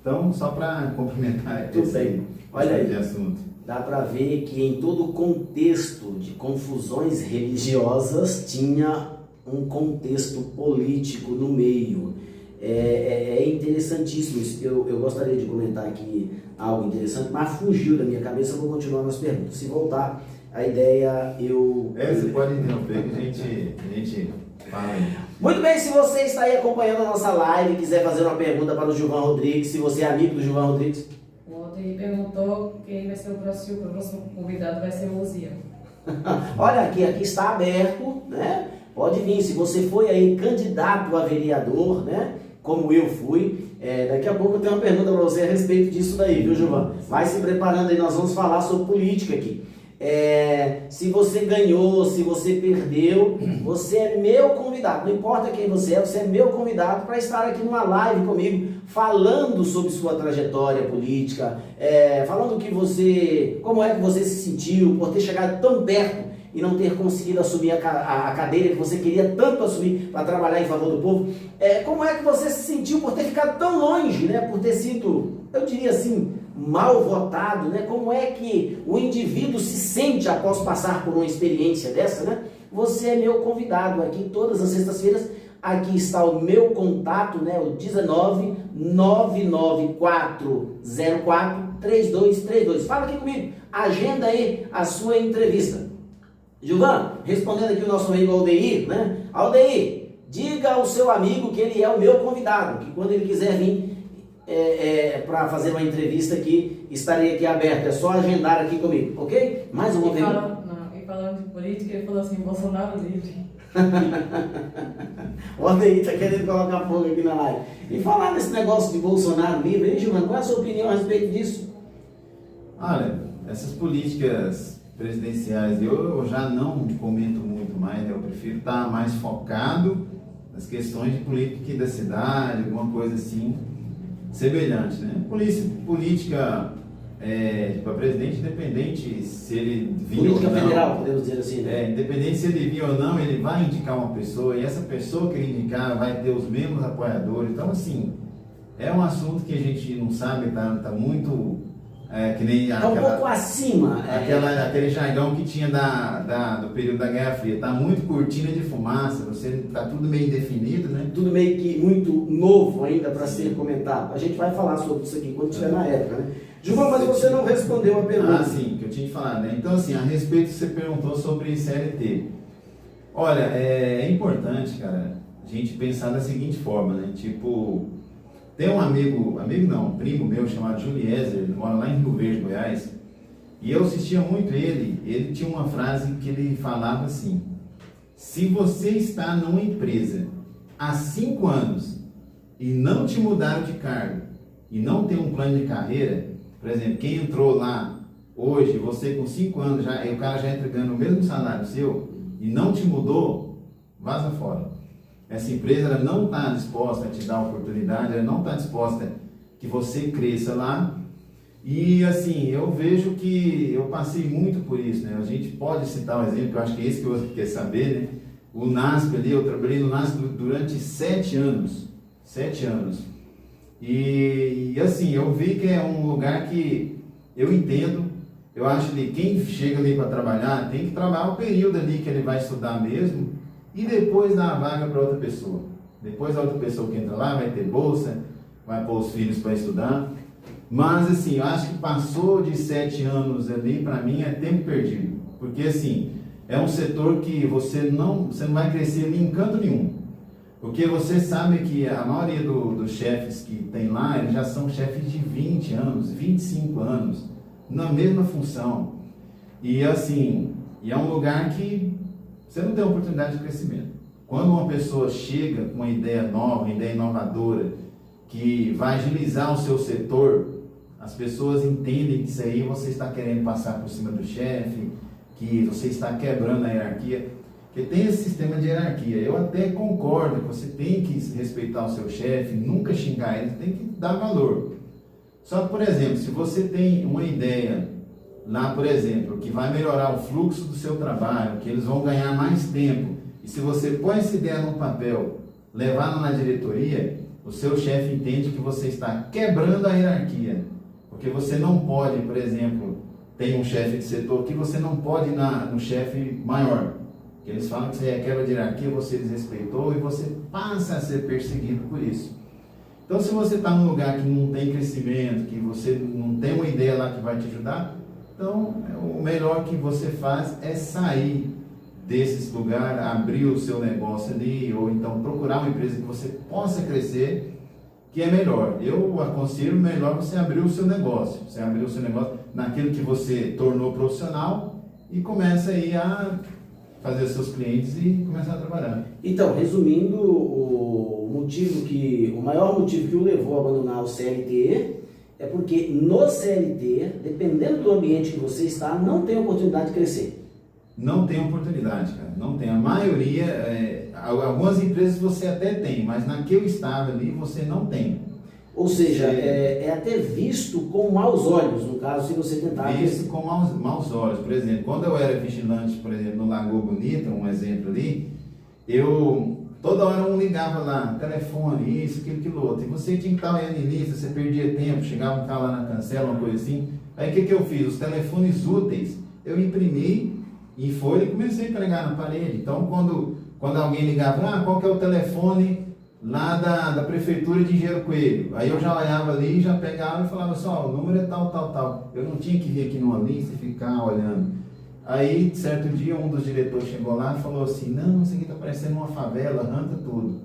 Então, só para complementar esse assunto. Dá para ver que em todo o contexto de confusões religiosas tinha um contexto político no meio. É interessantíssimo isso. Eu gostaria de comentar aqui algo interessante, mas fugiu da minha cabeça, eu vou continuar nas perguntas. Se voltar a ideia, você pode interromper que a gente fala aí. Muito bem, se você está aí acompanhando a nossa live e quiser fazer uma pergunta para o Gilvan Rodrigues, se você é amigo do Gilvan Rodrigues. Ontem perguntou quem vai ser o próximo convidado, vai ser o Luzia. Olha aqui está aberto, né? Pode vir, se você foi aí candidato a vereador, né? Como eu fui, daqui a pouco eu tenho uma pergunta para você a respeito disso daí, viu, Gilvan? Vai se preparando aí, nós vamos falar sobre política aqui. Se você ganhou, se você perdeu, você é meu convidado, não importa quem você é meu convidado para estar aqui numa live comigo, falando sobre sua trajetória política, falando como é que você se sentiu por ter chegado tão perto e não ter conseguido assumir a cadeira que você queria tanto assumir para trabalhar em favor do povo. Como é que você se sentiu por ter ficado tão longe, né? Por ter sido, eu diria assim, mal votado, né? Como é que o indivíduo se sente após passar por uma experiência dessa, né? Você é meu convidado aqui todas as sextas-feiras. Aqui está o meu contato, né? O 19994043232. Fala aqui comigo, agenda aí a sua entrevista. Gilvan, respondendo aqui o nosso amigo Aldeir, né? Aldeir, diga ao seu amigo que ele é o meu convidado, que quando ele quiser vir para fazer uma entrevista aqui, estarei aqui aberto, é só agendar aqui comigo, ok? Mais uma vez. E falando de política, ele falou assim, Bolsonaro livre. O Aldeir está querendo colocar fogo aqui na live. E falar nesse negócio de Bolsonaro livre, hein, Gilvan, qual é a sua opinião a respeito disso? Olha, essas políticas presidenciais eu já não comento muito mais, né? Eu prefiro estar mais focado nas questões de política da cidade, alguma coisa assim semelhante, né? Política para presidente, independente se ele vir política ou não, federal, podemos dizer assim, né? Independente se ele vir ou não, ele vai indicar uma pessoa e essa pessoa que ele indicar vai ter os mesmos apoiadores. Então, assim, é um assunto que a gente não sabe, tá muito que nem um pouco acima. Aquele jargão que tinha do período da Guerra Fria. Está muito cortina de fumaça, está tudo meio indefinido, né? Tudo meio que muito novo ainda para ser comentado. A gente vai falar sobre isso aqui quando estiver na época, né? Gilvan, mas você não respondeu a pergunta. Sim, que eu tinha que falar, né? Então, assim, a respeito, você perguntou sobre CLT. Olha, é importante, cara, a gente pensar da seguinte forma, né? Tipo, tem um um primo meu chamado Juliezer, ele mora lá em Rio Verde, Goiás, e eu assistia muito ele tinha uma frase que ele falava assim: se você está numa empresa há 5 anos e não te mudaram de cargo e não tem um plano de carreira, por exemplo, quem entrou lá hoje, você com 5 anos, o cara já entregando o mesmo salário seu e não te mudou, vaza fora. Essa empresa ela não está disposta a te dar oportunidade, ela não está disposta que você cresça lá. E assim, eu vejo que eu passei muito por isso, né? A gente pode citar um exemplo, que eu acho que é esse que você quer saber, né? O NASP ali, eu trabalhei no NASP durante 7 anos. 7 anos. E assim, eu vi que é um lugar que eu entendo. Eu acho que quem chega ali para trabalhar, tem que trabalhar o período ali que ele vai estudar mesmo. E depois dá a vaga para outra pessoa. Depois a outra pessoa que entra lá vai ter bolsa, vai pôr os filhos para estudar. Mas assim, eu acho que passou de 7 anos ali, para mim é tempo perdido. Porque assim, é um setor que você não vai crescer ali em canto nenhum. Porque você sabe que a maioria dos chefes que tem lá, eles já são chefes de 20 anos, 25 anos, na mesma função. E assim, é um lugar que você não tem oportunidade de crescimento. Quando uma pessoa chega com uma ideia nova, uma ideia inovadora, que vai agilizar o seu setor, as pessoas entendem que isso aí você está querendo passar por cima do chefe, que você está quebrando a hierarquia, que tem esse sistema de hierarquia. Eu até concordo que você tem que respeitar o seu chefe, nunca xingar ele, tem que dar valor. Só que, por exemplo, se você tem uma ideia lá, por exemplo, que vai melhorar o fluxo do seu trabalho, que eles vão ganhar mais tempo, e se você põe essa ideia no papel, levar na diretoria, o seu chefe entende que você está quebrando a hierarquia, porque você não pode, por exemplo, tem um chefe de setor que você não pode ir no chefe maior, que eles falam que você é quebra de hierarquia, você desrespeitou e você passa a ser perseguido por isso. Então, se você está num lugar que não tem crescimento, que você não tem uma ideia lá que vai te ajudar, então, o melhor que você faz é sair desses lugares, abrir o seu negócio ali, ou então procurar uma empresa que você possa crescer, que é melhor. Eu aconselho melhor você abrir o seu negócio. Você abrir o seu negócio naquilo que você tornou profissional e começa aí a fazer os seus clientes e começar a trabalhar. Então, resumindo, o maior motivo que o levou a abandonar o CLT é porque no CLT, dependendo do ambiente que você está, não tem oportunidade de crescer. Não tem oportunidade, cara. Não tem. A maioria, algumas empresas você até tem, mas na que eu estava ali você não tem. Ou seja, é até visto com maus olhos, no caso, se você tentar... Visto com maus olhos. Por exemplo, quando eu era vigilante, por exemplo, no Lagoa Bonita, um exemplo ali, toda hora ligava lá, telefone, isso, aquilo, outro. E você tinha que estar olhando em lista, você perdia tempo, chegava um cara lá na cancela, uma coisa assim. Aí o que eu fiz? Os telefones úteis, eu imprimi em folha e comecei a pregar na parede. Então, quando alguém ligava, qual que é o telefone lá da prefeitura de Engenheiro Coelho? Aí eu já olhava ali, já pegava e falava assim, o número é tal, tal, tal. Eu não tinha que vir aqui numa lista e ficar olhando. Aí, certo dia, um dos diretores chegou lá e falou assim, não, isso aqui está parecendo uma favela, arranca tudo.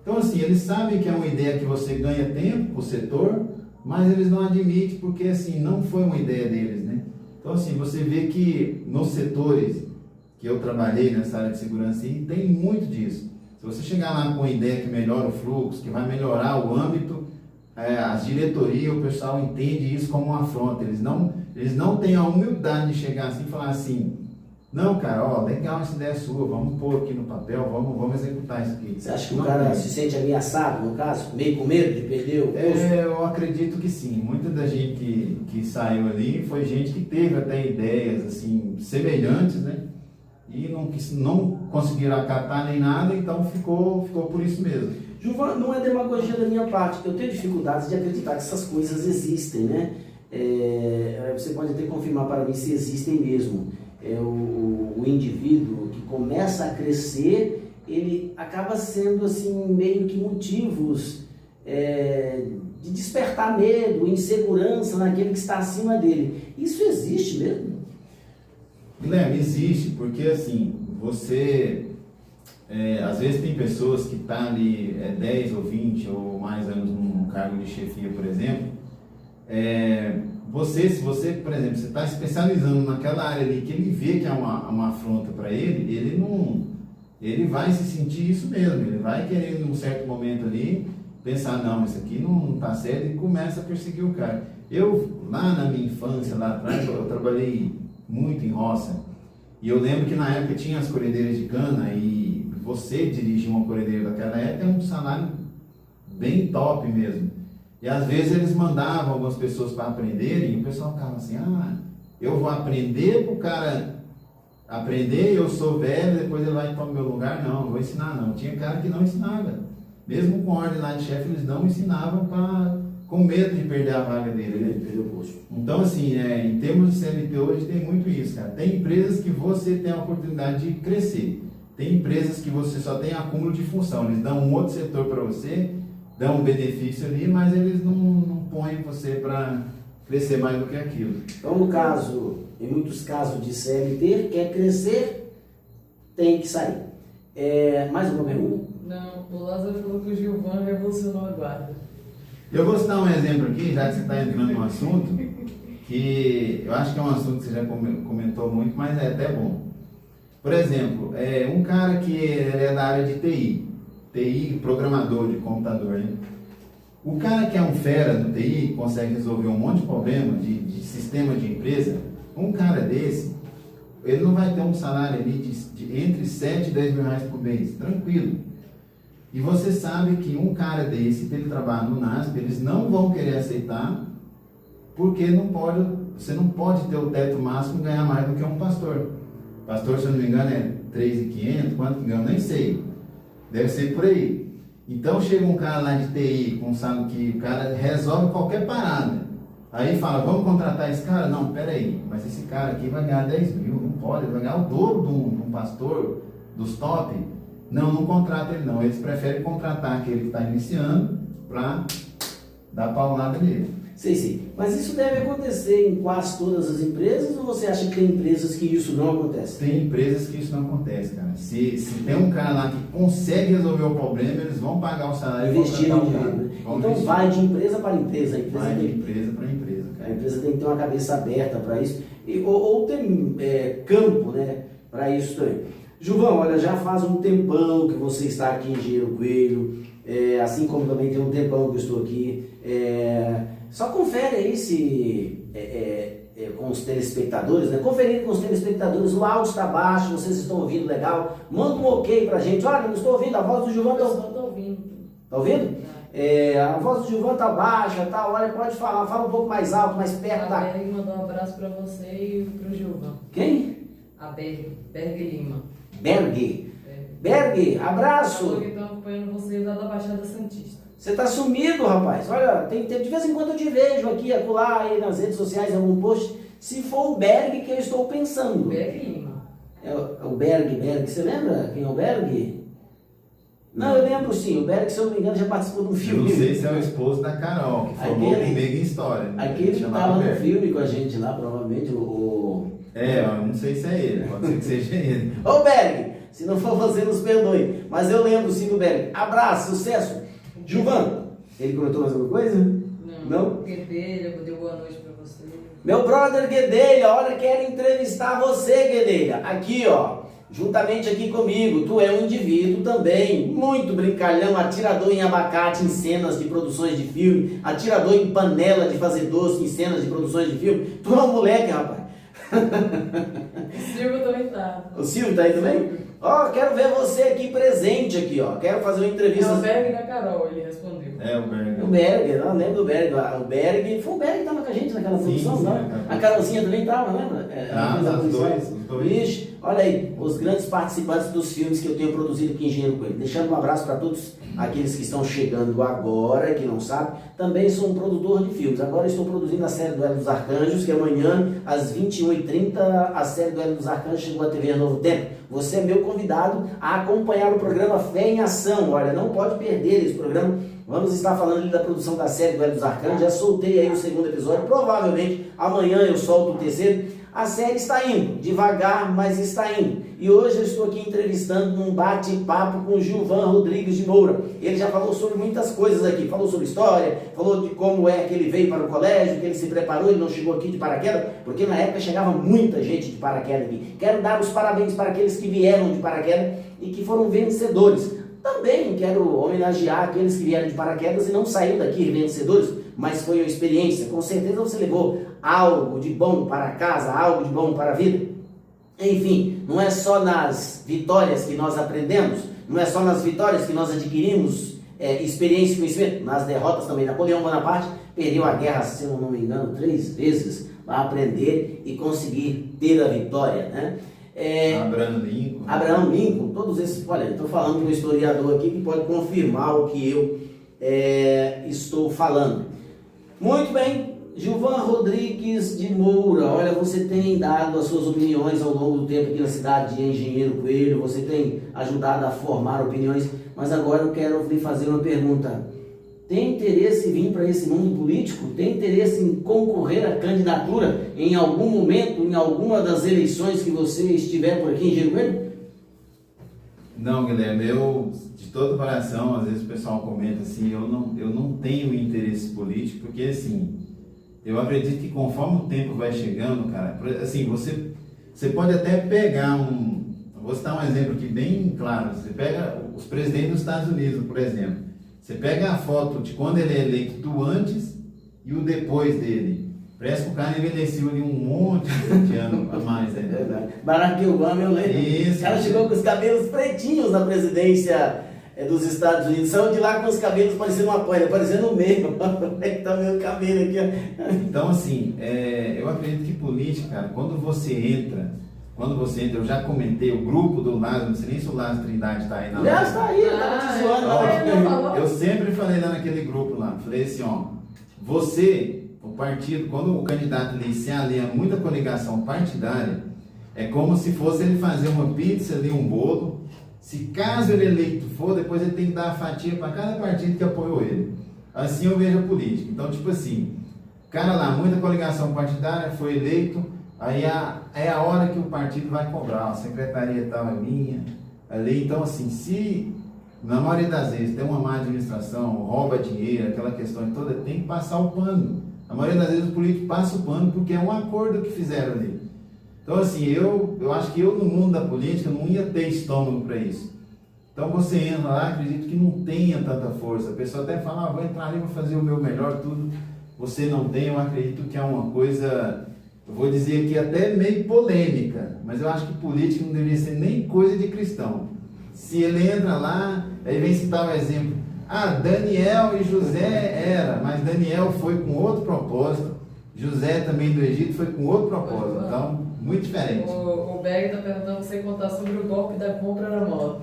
Então, assim, eles sabem que é uma ideia que você ganha tempo para o setor, mas eles não admitem porque, assim, não foi uma ideia deles, né? Então, assim, você vê que nos setores que eu trabalhei nessa área de segurança, tem muito disso. Se você chegar lá com uma ideia que melhora o fluxo, que vai melhorar o âmbito, as diretorias, o pessoal entende isso como uma afronta. Eles não têm a humildade de chegar assim e falar assim, não, cara, legal essa ideia sua, vamos pôr aqui no papel, vamos executar isso aqui. Você acha que o cara se sente ameaçado, no caso, meio com medo de perder o posto? Eu acredito que sim. Muita da gente que saiu ali foi gente que teve até ideias assim, semelhantes, né? E não conseguiram acatar nem nada, então ficou por isso mesmo. Gilvan, não é demagogia da minha parte, eu tenho dificuldades de acreditar que essas coisas existem, né? Você pode até confirmar para mim se existem mesmo. O indivíduo que começa a crescer, ele acaba sendo assim, meio que motivos de despertar medo, insegurança naquele que está acima dele. Isso existe mesmo? Guilherme, existe, porque assim, você, às vezes tem pessoas que estão ali 10 ou 20 ou mais anos num cargo de chefia, por exemplo, se você, por exemplo, você está especializando naquela área ali, que ele vê que é uma afronta para ele vai se sentir isso mesmo, ele vai querer em um certo momento ali, pensar, não, isso aqui não está certo, e começa a perseguir o cara. Lá na minha infância, lá atrás, eu trabalhei muito em roça, e eu lembro que na época tinha as colhedeiras de cana, e você dirigir uma colhedeira daquela época é um salário bem top mesmo. E às vezes eles mandavam algumas pessoas para aprenderem, e o pessoal ficava assim, eu vou aprender para o cara aprender, eu sou velho, depois ele vai tomar meu lugar. Não vou ensinar não. Tinha cara que não ensinava. Mesmo com ordem lá de chefe, eles não ensinavam com medo de perder a vaga dele, né? Perder o posto. Então, assim, em termos de CLT hoje tem muito isso, cara. Tem empresas que você tem a oportunidade de crescer. Tem empresas que você só tem acúmulo de função. Eles dão um outro setor para você, dão um benefício ali, mas eles não põem você para crescer mais do que aquilo. Então, no caso, em muitos casos de CLT, quer crescer, tem que sair. Mais uma pergunta? Não, o Lázaro falou que o Gilvan revolucionou a guarda. Eu vou citar um exemplo aqui, já que você está entrando no assunto, que eu acho que é um assunto que você já comentou muito, mas é até bom. Por exemplo, um cara que é da área de TI, programador de computador, né? O cara que é um fera do TI, consegue resolver um monte de problema de sistema de empresa, um cara desse, ele não vai ter um salário ali de entre 7 e 10 mil reais por mês, tranquilo. E você sabe que um cara desse, que ele trabalha no NASP, eles não vão querer aceitar, porque você não pode ter o teto máximo e ganhar mais do que um pastor. Pastor, se eu não me engano, é 3.500, quanto que ganha? Nem sei. Deve ser por aí. Então chega um cara lá de TI, sabe que o cara resolve qualquer parada. Aí fala, vamos contratar esse cara? Não, peraí, mas esse cara aqui vai ganhar 10 mil, não pode, vai ganhar o dobro de um pastor dos top. Não contrata ele não, eles preferem contratar aquele que está iniciando para dar paulada nele. Sei. Mas isso deve acontecer em quase todas as empresas, ou você acha que tem empresas que isso não acontece? Tem empresas que isso não acontece, cara. Se tem um cara lá que consegue resolver o problema, eles vão pagar o salário e investir vão no contratar o cara. Então vai de empresa para empresa. Vai de empresa para empresa. A empresa tem que ter uma cabeça aberta para isso, ou ter campo, né, para isso também. Gilvão, olha, já faz um tempão que você está aqui em Engenheiro Coelho, assim como também tem um tempão que eu estou aqui. Só confere aí se, com os telespectadores, né? Conferindo com os telespectadores, o áudio está baixo, vocês estão ouvindo legal. Manda um ok pra gente. Olha, não estou ouvindo, a voz do Gilvão Eu estou ouvindo. Tá ouvindo? A voz do Gilvão tá baixa, tá? Olha, pode falar, fala um pouco mais alto, mais perto da... A Berg mandou um abraço pra você e pro Gilvão. Quem? A Berg Lima. Berg. Berg, abraço. Falou que estão acompanhando vocês lá da Baixada Santista. Você tá sumido, rapaz. Olha, de vez em quando eu te vejo aqui, acolá, aí nas redes sociais, em algum post. Se for o Berg que eu estou pensando. Berg Lima. É o Berg. Você lembra quem é o Berg? Não, eu lembro sim. O Berg, se eu não me engano, já participou de um Eu filme. não sei se é o esposo da Carol, que formou comigo em história. Né? Aquele que Chamava estava no Berg. filme com a gente lá, provavelmente, eu não sei se é ele, pode ser que seja ele. Ô Berg, se não for você, nos perdoe. Mas eu lembro sim do Berg. Abraço, sucesso. Gilvan, ele comentou mais alguma coisa? Não? Guedelha, deu boa noite pra você. Meu brother Guedelha, olha, quero entrevistar você, Guedelha. Aqui, ó, juntamente aqui comigo. Tu é um indivíduo também, muito brincalhão, atirador em abacate em cenas de produções de filme, atirador em panela de fazer doce em cenas de produções de filme. Tu é um moleque, rapaz. O Silvio também tá. O Silvio tá aí também? Ó, quero ver você aqui presente aqui, ó. Quero fazer uma entrevista. É o Berg da Carol, ele respondeu. É o Berg. O Berg, não lembro do Berg. O Berg, foi o Berg que tava com a gente naquela produção, sim, não? é, A Carolzinha também tava, lembra? Os dois. Ixi, olha aí, os grandes participantes dos filmes que eu tenho produzido aqui em Engenheiro Coelho. Deixando um abraço para todos aqueles que estão chegando agora, que não sabem. Também sou um produtor de filmes. Agora estou produzindo a série Duelo dos Arcanjos, que amanhã, às 21h30, a série Duelo dos Arcanjos chegou à TV Novo Tempo. Você é meu convidado a acompanhar o programa Fé em Ação. Olha, não pode perder esse programa. Vamos estar falando ali da produção da série Duelo dos Arcanjos. Já soltei aí o segundo episódio. Provavelmente amanhã eu solto o terceiro. A série está indo, devagar, mas está indo. E hoje eu estou aqui entrevistando num bate-papo com o Gilvan Rodrigues de Moura. Ele já falou sobre muitas coisas aqui. Falou sobre história, falou de como é que ele veio para o colégio, que ele se preparou, ele não chegou aqui de paraquedas, porque na época chegava muita gente de paraquedas aqui. Quero dar os parabéns para aqueles que vieram de paraquedas e que foram vencedores. Também quero homenagear aqueles que vieram de paraquedas e não saíram daqui vencedores, mas foi uma experiência. Com certeza você levou algo de bom para casa, algo de bom para a vida. Enfim, não é só nas vitórias que nós aprendemos, não é só nas vitórias que nós adquirimos experiência e conhecimento, nas derrotas também. Napoleão Bonaparte perdeu a guerra, se eu não me engano, 3 vezes para aprender e conseguir ter a vitória, né? Abraham Lincoln, todos esses. Olha, estou falando de um historiador aqui que pode confirmar o que eu estou falando. Muito bem, Gilvan Rodrigues de Moura, olha, você tem dado as suas opiniões ao longo do tempo aqui na cidade de Engenheiro Coelho, você tem ajudado a formar opiniões, mas agora eu quero lhe fazer uma pergunta. Tem interesse em vir para esse mundo político? Tem interesse em concorrer à candidatura em algum momento, em alguma das eleições que você estiver por aqui em Engenheiro Coelho? Não, Guilherme, eu, de todo coração, às vezes o pessoal comenta assim, eu não tenho interesse político, porque assim, eu acredito que conforme o tempo vai chegando, cara, assim, você pode até pegar vou citar um exemplo aqui bem claro, você pega os presidentes dos Estados Unidos, por exemplo, você pega a foto de quando ele é eleito do antes e o depois dele. Parece que o cara envelheceu ali um monte de anos a mais. Né? É verdade. Barack Obama, eu lembro. Isso, o cara chegou com os cabelos pretinhos na presidência dos Estados Unidos. Saiu de lá com os cabelos parecendo uma palha, parecendo o meu. Como é que tá meu cabelo aqui? Ó. Então, assim, eu acredito que política, cara, quando você entra, eu já comentei, o grupo do Lázaro, não sei nem se o Lázaro Trindade está aí na Já está aí, eu tava te zoando. Eu sempre falei lá naquele grupo lá, falei assim, ó, o partido, quando o candidato ali se alinha a muita coligação partidária, é como se fosse ele fazer uma pizza ali, um bolo, se caso ele eleito for, depois ele tem que dar a fatia para cada partido que apoiou ele. Assim eu vejo a política. Então, tipo assim, cara lá, muita coligação partidária, foi eleito, aí é a hora que o partido vai cobrar, a secretaria tal é minha, ali, então assim, se na maioria das vezes tem uma má administração, rouba dinheiro, aquela questão toda, tem que passar o pano. A maioria das vezes o político passa o pano porque é um acordo que fizeram ali. Então, assim, eu acho que eu no mundo da política não ia ter estômago para isso. Então, você entra lá, acredito que não tenha tanta força. A pessoa até fala, vou entrar ali, vou fazer o meu melhor, tudo. Você não tem, eu acredito que é uma coisa, eu vou dizer aqui até meio polêmica, mas eu acho que política não deveria ser nem coisa de cristão. Se ele entra lá, aí vem citar o exemplo, Daniel e José era, mas Daniel foi com outro propósito, José também do Egito foi com outro propósito, então, muito diferente. O Berg está perguntando você contar sobre o golpe da compra na moto.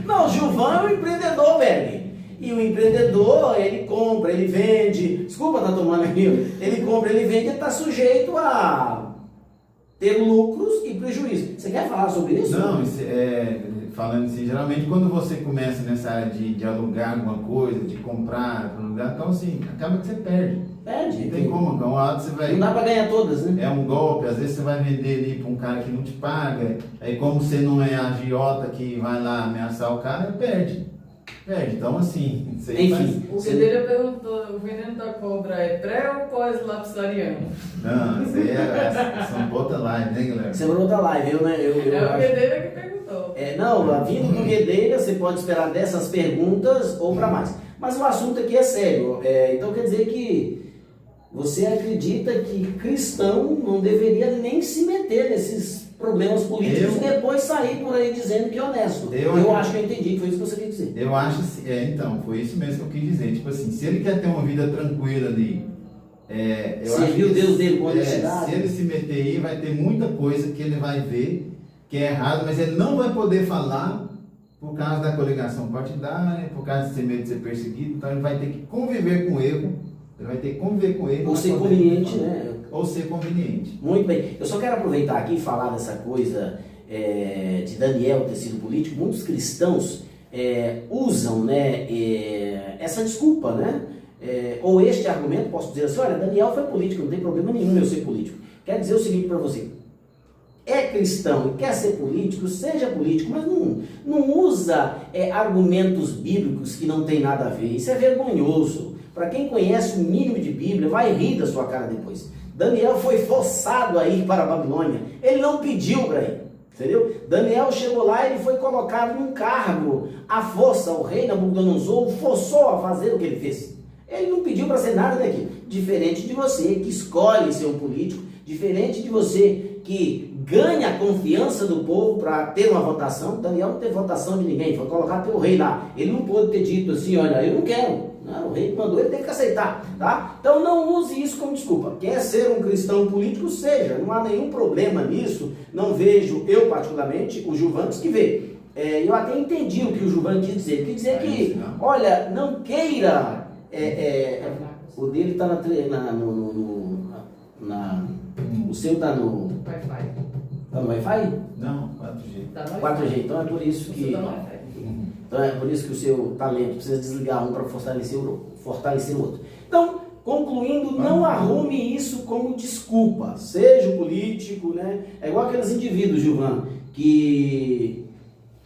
Não, o Gilvan é um empreendedor, velho. E o empreendedor, ele compra, ele vende. Desculpa, tá tomando aqui. Ele compra, ele vende, ele está sujeito a ter lucros e prejuízo. Você quer falar sobre isso? Não, falando assim, geralmente quando você começa nessa área de alugar alguma coisa, de comprar para um lugar, então assim, acaba que você perde. Perde. Não tem como, então uma hora você vai... Não dá para ganhar todas, né? É um golpe, às vezes você vai vender ali para um cara que não te paga, aí como você não é a agiota que vai lá ameaçar o cara, perde. Então assim, você enfim. O Guedelha perguntou, o veneno da cobra é pré ou pós-lapsariano? Não, isso aí são outra live, né, galera? Isso é para outra live, É o Guedelha que perguntou. Não, vindo do Guedelha, você pode esperar dessas perguntas ou para mais. Mas o assunto aqui é sério. Então quer dizer que você acredita que cristão não deveria nem se meter nesses problemas políticos e depois sair por aí dizendo que é honesto. Eu acho que eu entendi, que foi isso que você quis dizer. Eu acho, então, foi isso mesmo que eu quis dizer. Tipo assim, se ele quer ter uma vida tranquila ali, servir o Deus dele com honestidade. Se ele se meter aí, vai ter muita coisa que ele vai ver que é errado, mas ele não vai poder falar por causa da coligação partidária, por causa de ter medo de ser perseguido, então ele vai ter que conviver com o erro. Ele vai ter que conviver com ele. Ou ser conveniente, né? Ou ser conveniente. Muito bem. Eu só quero aproveitar aqui e falar dessa coisa de Daniel ter sido político. Muitos cristãos usam, né, essa desculpa, né? Ou este argumento, posso dizer assim, olha, Daniel foi político, não tem problema nenhum eu ser político. Quero dizer o seguinte para você. É cristão e quer ser político, seja político, mas não usa argumentos bíblicos que não tem nada a ver. Isso é vergonhoso. Para quem conhece o mínimo de Bíblia, vai rir da sua cara depois. Daniel foi forçado a ir para a Babilônia. Ele não pediu para ir, entendeu? Daniel chegou lá e ele foi colocado num cargo. À força, o rei Nabucodonosor o forçou a fazer o que ele fez. Ele não pediu para ser nada daquilo. Diferente de você que escolhe ser um político, diferente de você que ganha a confiança do povo para ter uma votação. Daniel não teve votação de ninguém, foi colocar teu rei lá. Ele não pôde ter dito assim, olha, eu não quero. Não, o rei que mandou, ele tem que aceitar, tá? Então não use isso como desculpa. Quer ser um cristão político, seja. Não há nenhum problema nisso. Não vejo, eu particularmente, o Gilvan diz que vê. Eu até entendi o que o Gilvan quis dizer. Ele quis dizer que, olha, não queira... o dele está o seu está no... Wi-Fi. Está no Wi-Fi? Não, 4G. Tá no 4G, então é por isso que... Tá no Wi-Fi. Então é por isso que o seu talento precisa desligar um para fortalecer o outro. Então, concluindo, não arrume isso como desculpa. Seja político, né? É igual aqueles indivíduos, Gilvan, que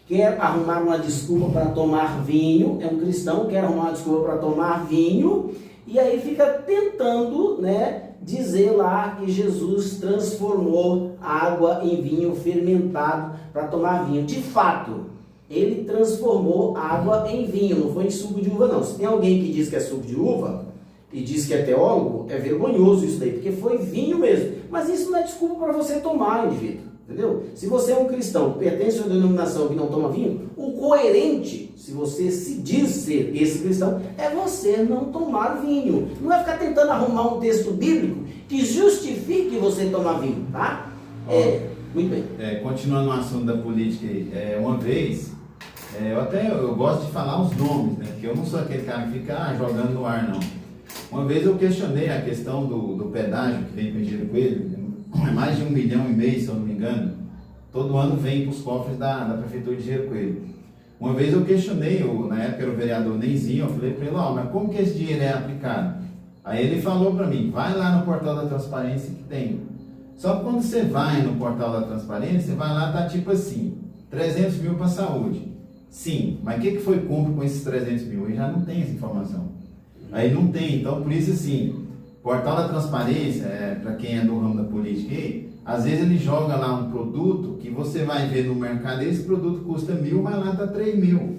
quer arrumar uma desculpa para tomar vinho, é um cristão, quer arrumar uma desculpa para tomar vinho, e aí fica tentando, né, dizer lá que Jesus transformou água em vinho fermentado para tomar vinho. De fato, ele transformou água em vinho, não foi em suco de uva não. Se tem alguém que diz que é suco de uva e diz que é teólogo, é vergonhoso isso daí, porque foi vinho mesmo. Mas isso não é desculpa para você tomar, indivíduo, entendeu? Se você é um cristão, pertence a uma denominação que não toma vinho, o coerente, se você se diz ser esse cristão, é você não tomar vinho. Não é ficar tentando arrumar um texto bíblico que justifique você tomar vinho, tá? Muito bem. Continuando no assunto da política, uma vez... eu gosto de falar os nomes, né? Porque eu não sou aquele cara que fica jogando no ar, não. Uma vez eu questionei a questão do pedágio que vem para Engenheiro Coelho, é mais de 1,5 milhão, se eu não me engano, todo ano vem para os cofres da Prefeitura de Engenheiro Coelho. Uma vez eu questionei, na época era o vereador Neizinho, eu falei para ele, mas como que esse dinheiro é aplicado? Aí ele falou para mim, vai lá no portal da transparência que tem. Só que quando você vai no portal da transparência, você vai lá, tá tipo assim, 300 mil para saúde. Sim, mas o que foi compra com esses 300 mil? Eu já não tenho essa informação. Aí não tem, então por isso assim, portal da transparência, para quem é do ramo da política aí, às vezes ele joga lá um produto que você vai ver no mercado, esse produto custa 1.000, mas lá está 3.000.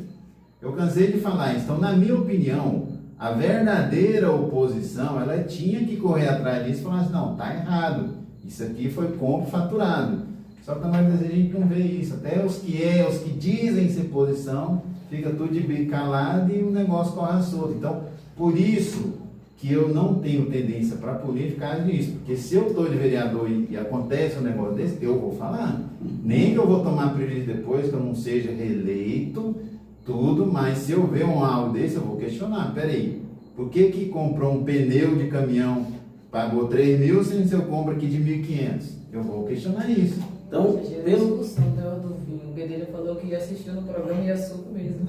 Eu cansei de falar isso. Então, na minha opinião, a verdadeira oposição, ela tinha que correr atrás disso e falar assim, não, tá errado. Isso aqui foi compra faturado. Só que na maioria das vezes a gente não vê isso. Até os que dizem ser posição, fica tudo de bico calado e o negócio corre solto. Então, por isso que eu não tenho tendência para política por causa disso. Porque se eu estou de vereador e acontece um negócio desse, eu vou falar. Nem que eu vou tomar prejuízo depois, que eu não seja reeleito, tudo, mas se eu ver um algo desse, eu vou questionar. Peraí, por que comprou um pneu de caminhão, pagou 3.000, sendo que eu compro aqui de 1.500? Eu vou questionar isso. Então, pelo discussão do vinho, o Guedelha falou que assistiu no programa e é suco mesmo.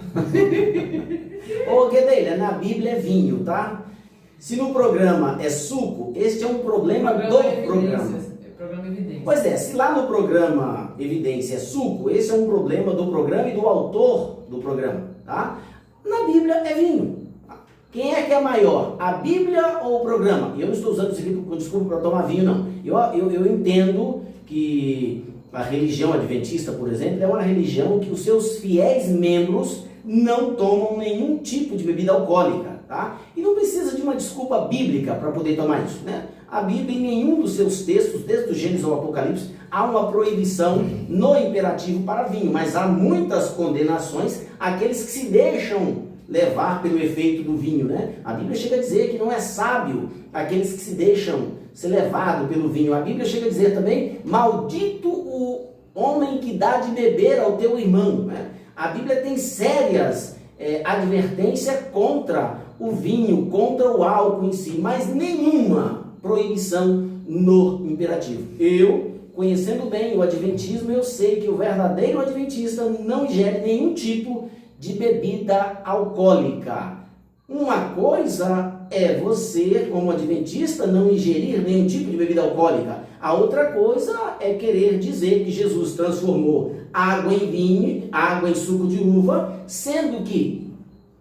Ô Guedelha, na Bíblia é vinho, tá? Se no programa é suco, este é um problema do programa. Programa Evidência. Pois é, se lá no programa Evidência é suco, esse é um problema do programa e do autor do programa, tá? Na Bíblia é vinho. Quem é que é maior, a Bíblia ou o programa? E eu não estou usando isso aqui com desculpa para tomar vinho, não. Eu entendo que a religião adventista, por exemplo, é uma religião que os seus fiéis membros não tomam nenhum tipo de bebida alcoólica, tá? E não precisa de uma desculpa bíblica para poder tomar isso, né? A Bíblia, em nenhum dos seus textos, desde o Gênesis ao Apocalipse, há uma proibição no imperativo para vinho, mas há muitas condenações àqueles que se deixam levar pelo efeito do vinho, né? A Bíblia chega a dizer que não é sábio aqueles que se deixam ser levado pelo vinho. A Bíblia chega a dizer também, maldito o homem que dá de beber ao teu irmão, né? A Bíblia tem sérias advertências contra o vinho, contra o álcool em si, mas nenhuma proibição no imperativo. Eu, conhecendo bem o adventismo, eu sei que o verdadeiro adventista não ingere nenhum tipo de bebida alcoólica. Uma coisa é você, como adventista, não ingerir nenhum tipo de bebida alcoólica. A outra coisa é querer dizer que Jesus transformou água em vinho, água em suco de uva, sendo que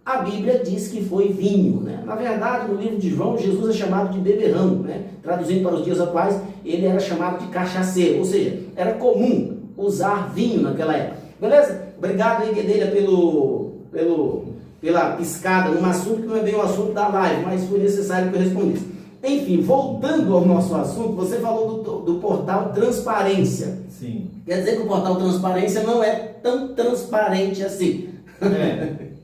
a Bíblia diz que foi vinho, né? Na verdade, no livro de João, Jesus é chamado de beberrão, né? Traduzindo para os dias atuais, ele era chamado de cachaceiro, ou seja, era comum usar vinho naquela época. Beleza? Obrigado aí, Guedelha, pela piscada num assunto que não é bem o assunto da live, mas foi necessário que eu respondesse. Enfim, voltando ao nosso assunto, você falou do portal Transparência. Sim. Quer dizer que o portal Transparência não é tão transparente assim.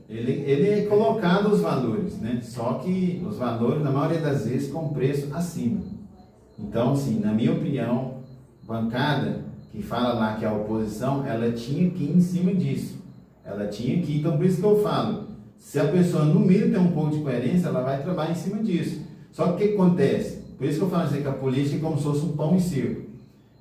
Ele é colocado os valores, né? Só que os valores, na maioria das vezes, com preço acima. Então, assim, na minha opinião, bancada que fala lá que é a oposição, ela tinha que ir em cima disso. Ela tinha que ir, então por isso que eu falo, se a pessoa no mínimo tem um pouco de coerência, ela vai trabalhar em cima disso. Só que o que acontece? Por isso que eu falo assim, que a política é como se fosse um pão e circo.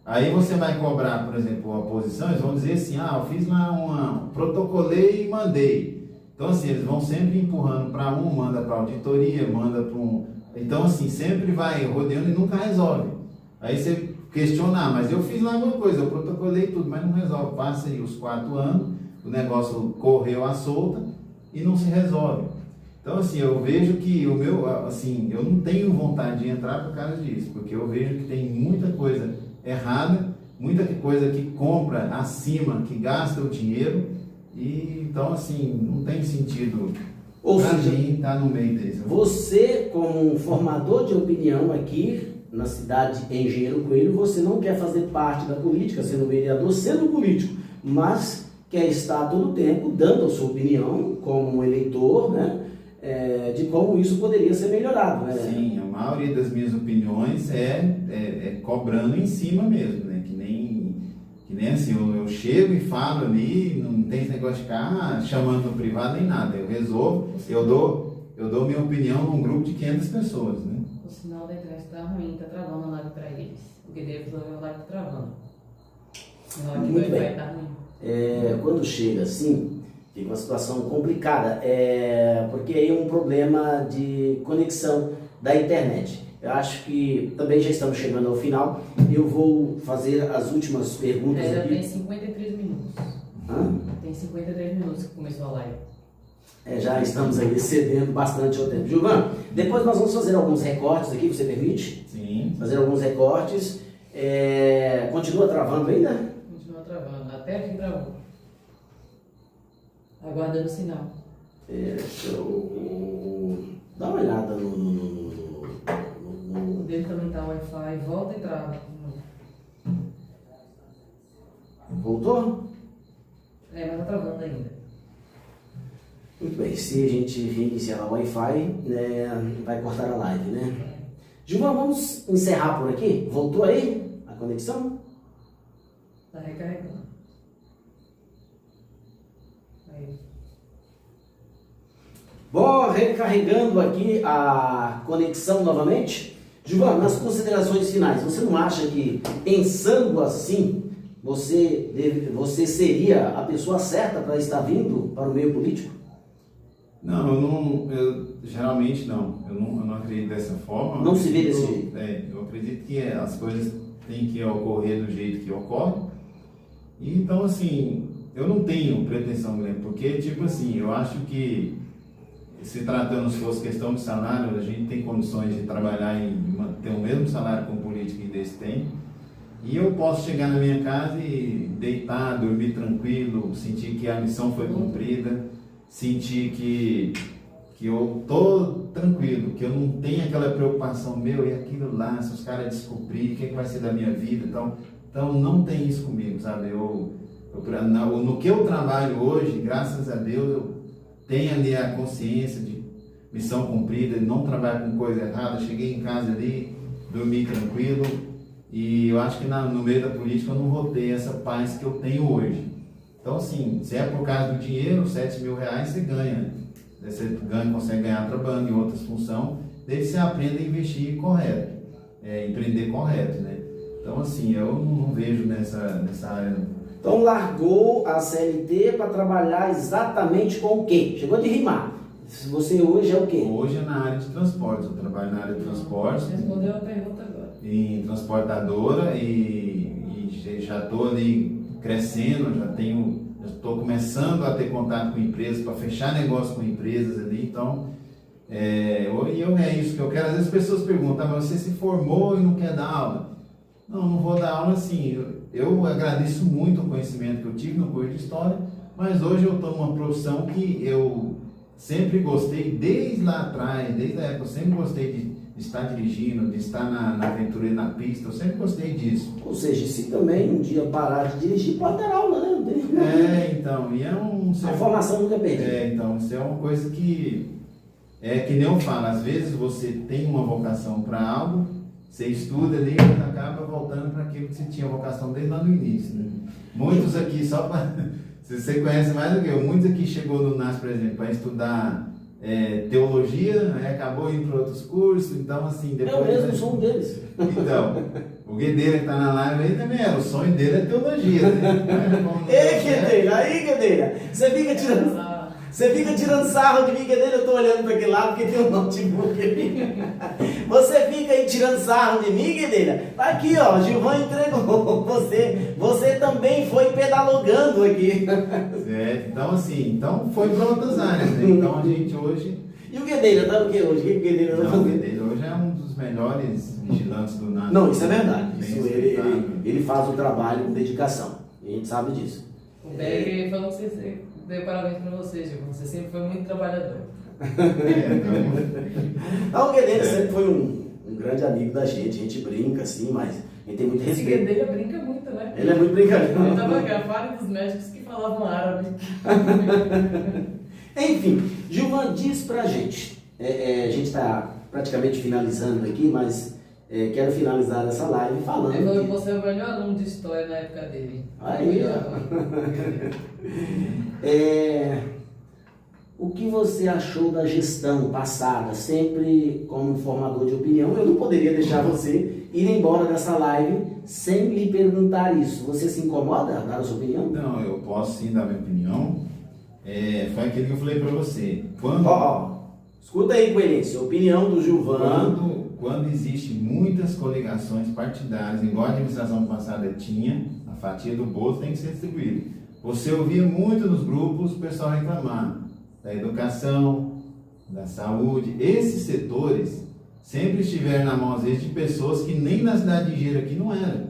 Aí você vai cobrar, por exemplo, a oposição, eles vão dizer assim, eu fiz lá protocolei e mandei. Então assim, eles vão sempre empurrando para manda para auditoria, manda para um... Então assim, sempre vai rodeando e nunca resolve. Aí você questiona, mas eu fiz lá alguma coisa, eu protocolei tudo, mas não resolve. Passa aí os 4 anos, o negócio correu à solta e não se resolve. Então assim, eu vejo que eu não tenho vontade de entrar por causa disso, porque eu vejo que tem muita coisa errada, muita coisa que compra acima, que gasta o dinheiro, e então assim, não tem sentido para mim estar no meio disso. Você, como um formador de opinião aqui na cidade de Engenheiro Coelho, você não quer fazer parte da política, sendo vereador, sendo político, mas quer estar todo o tempo dando a sua opinião como um eleitor, né, de como isso poderia ser melhorado. Né? Sim, a maioria das minhas opiniões é cobrando em cima mesmo, né? Que nem assim, eu chego e falo ali, não tem esse negócio de ficar chamando no privado nem nada, eu resolvo, eu dou minha opinião num grupo de 500 pessoas, né? O sinal da internet está ruim, está travando a live para eles. O Guedelha falou que a live está travando. O sinal aqui Muito vai estar ruim. Quando chega assim, fica uma situação complicada, porque aí é um problema de conexão da internet. Eu acho que também já estamos chegando ao final. Eu vou fazer as últimas perguntas Já aqui. tem 53 minutos. Hã? Tem 53 minutos que começou a live. Já estamos aí excedendo bastante o tempo. Gilvan, depois nós vamos fazer alguns recortes aqui, você permite? Sim. Fazer alguns recortes. Continua travando ainda? Continua travando, até aqui travou. Aguardando o sinal. Deixa eu dar uma olhada no O dele também tá Wi-Fi, volta e trava. Voltou? Mas tá travando ainda. Muito bem, se a gente reiniciar o Wi-Fi, vai cortar a live, né? Gilvan, vamos encerrar por aqui? Voltou aí a conexão? Tá recarregando. Aí. Bom, recarregando aqui a conexão novamente. Gilvan, nas considerações finais, você não acha que, pensando assim, você seria a pessoa certa para estar vindo para o meio político? Não, geralmente não. Eu não acredito dessa forma. Não se vê desse jeito? Eu acredito que as coisas têm que ocorrer do jeito que ocorre. E, então, assim, eu não tenho pretensão, Guilherme, porque, tipo assim, eu acho que, se tratando, se fosse questão de salário, a gente tem condições de trabalhar e manter o mesmo salário com político que desse tem. E eu posso chegar na minha casa e deitar, dormir tranquilo, sentir que a missão foi cumprida, sentir que eu tô tranquilo, que eu não tenho aquela preocupação, e aquilo lá, se os caras descobrirem, o que vai ser da minha vida, então não tem isso comigo, sabe? No que eu trabalho hoje, graças a Deus, eu tenho ali a consciência de missão cumprida, de não trabalhar com coisa errada, cheguei em casa ali, dormi tranquilo, e eu acho que no meio da política eu não vou ter essa paz que eu tenho hoje. Então, assim, se é por causa do dinheiro, R$7.000 você ganha. Você consegue ganhar trabalhando em outras funções, desde que você aprenda a investir correto, empreender correto, né? Então, assim, eu não vejo nessa área. Então, largou a CLT para trabalhar exatamente com o quê? Chegou de rimar. Você hoje é o quê? Hoje é na área de transportes. Eu trabalho na área de transportes. Respondeu a pergunta agora. Em transportadora e já estou ali crescendo, já estou começando a ter contato com empresas, para fechar negócio com empresas ali, então, é isso que eu quero. Às vezes as pessoas perguntam, mas você se formou e não quer dar aula? Não vou dar aula assim, eu agradeço muito o conhecimento que eu tive no curso de História, mas hoje eu estou numa profissão que eu sempre gostei, desde lá atrás, desde a época, eu sempre gostei de estar dirigindo, de estar na aventura e na pista, eu sempre gostei disso. Ou seja, se também um dia parar de dirigir, pode dar aula, né? Não tem... então, e a formação nunca é perdida. Então, isso é uma coisa que nem eu falo, às vezes você tem uma vocação para algo, você estuda ali e acaba voltando para aquilo que você tinha vocação desde lá no início, né? Muitos aqui, só para... Se você conhece mais do que eu, muitos aqui chegou no NAS, por exemplo, para estudar teologia, acabou indo para outros cursos, então assim, depois... Eu mesmo sou um deles. Então, o Guedeira que está na live aí também o sonho dele é teologia, né? Ei, Guedeira, aí, Guedeira, você fica tirando sarro de mim, Guedeira, eu estou olhando para aquele lado porque tem um notebook ali. Você fica aí tirando sarro de mim, Guedeira? Tá aqui, ó, Gilvan entregou você também foi pedalogando aqui. Certo, então assim, foi para outras áreas, né? Então a gente hoje... E o Guedeira tá no que hoje? O que o Guedeira tá Não, o fazendo? Guedeira hoje é um dos melhores vigilantes do NAS. Não, isso é verdade. Bem Isso respeitado. ele faz o trabalho com dedicação. A gente sabe disso. O Berg falou que você deu parabéns para você, Gilvan. Você sempre foi muito trabalhador. O Guedeira sempre foi um grande amigo da gente. A gente brinca assim, mas a gente tem muito Esse respeito. Guedeira brinca muito, né? Ele é muito brincadeira. Ele tava gravado dos médicos que falavam árabe. Enfim, Gilvan, diz pra gente. A gente está praticamente finalizando aqui, mas quero finalizar essa live falando. Você é o melhor aluno de história na época dele. Aí, o que você achou da gestão passada, sempre como formador de opinião? Eu não poderia deixar você ir embora dessa live sem lhe perguntar isso. Você se incomoda a dar a sua opinião? Não, eu posso sim dar minha opinião. Foi aquilo que eu falei para você. Escuta aí, Coelhense, a opinião do Gilvan. Quando existe muitas coligações partidárias, igual a administração passada tinha, a fatia do bolo tem que ser distribuída. Você ouvia muito nos grupos o pessoal reclamar. da educação, da saúde. Esses setores sempre estiveram na mão, às vezes, de pessoas que nem na cidade de Engenheiro aqui não eram.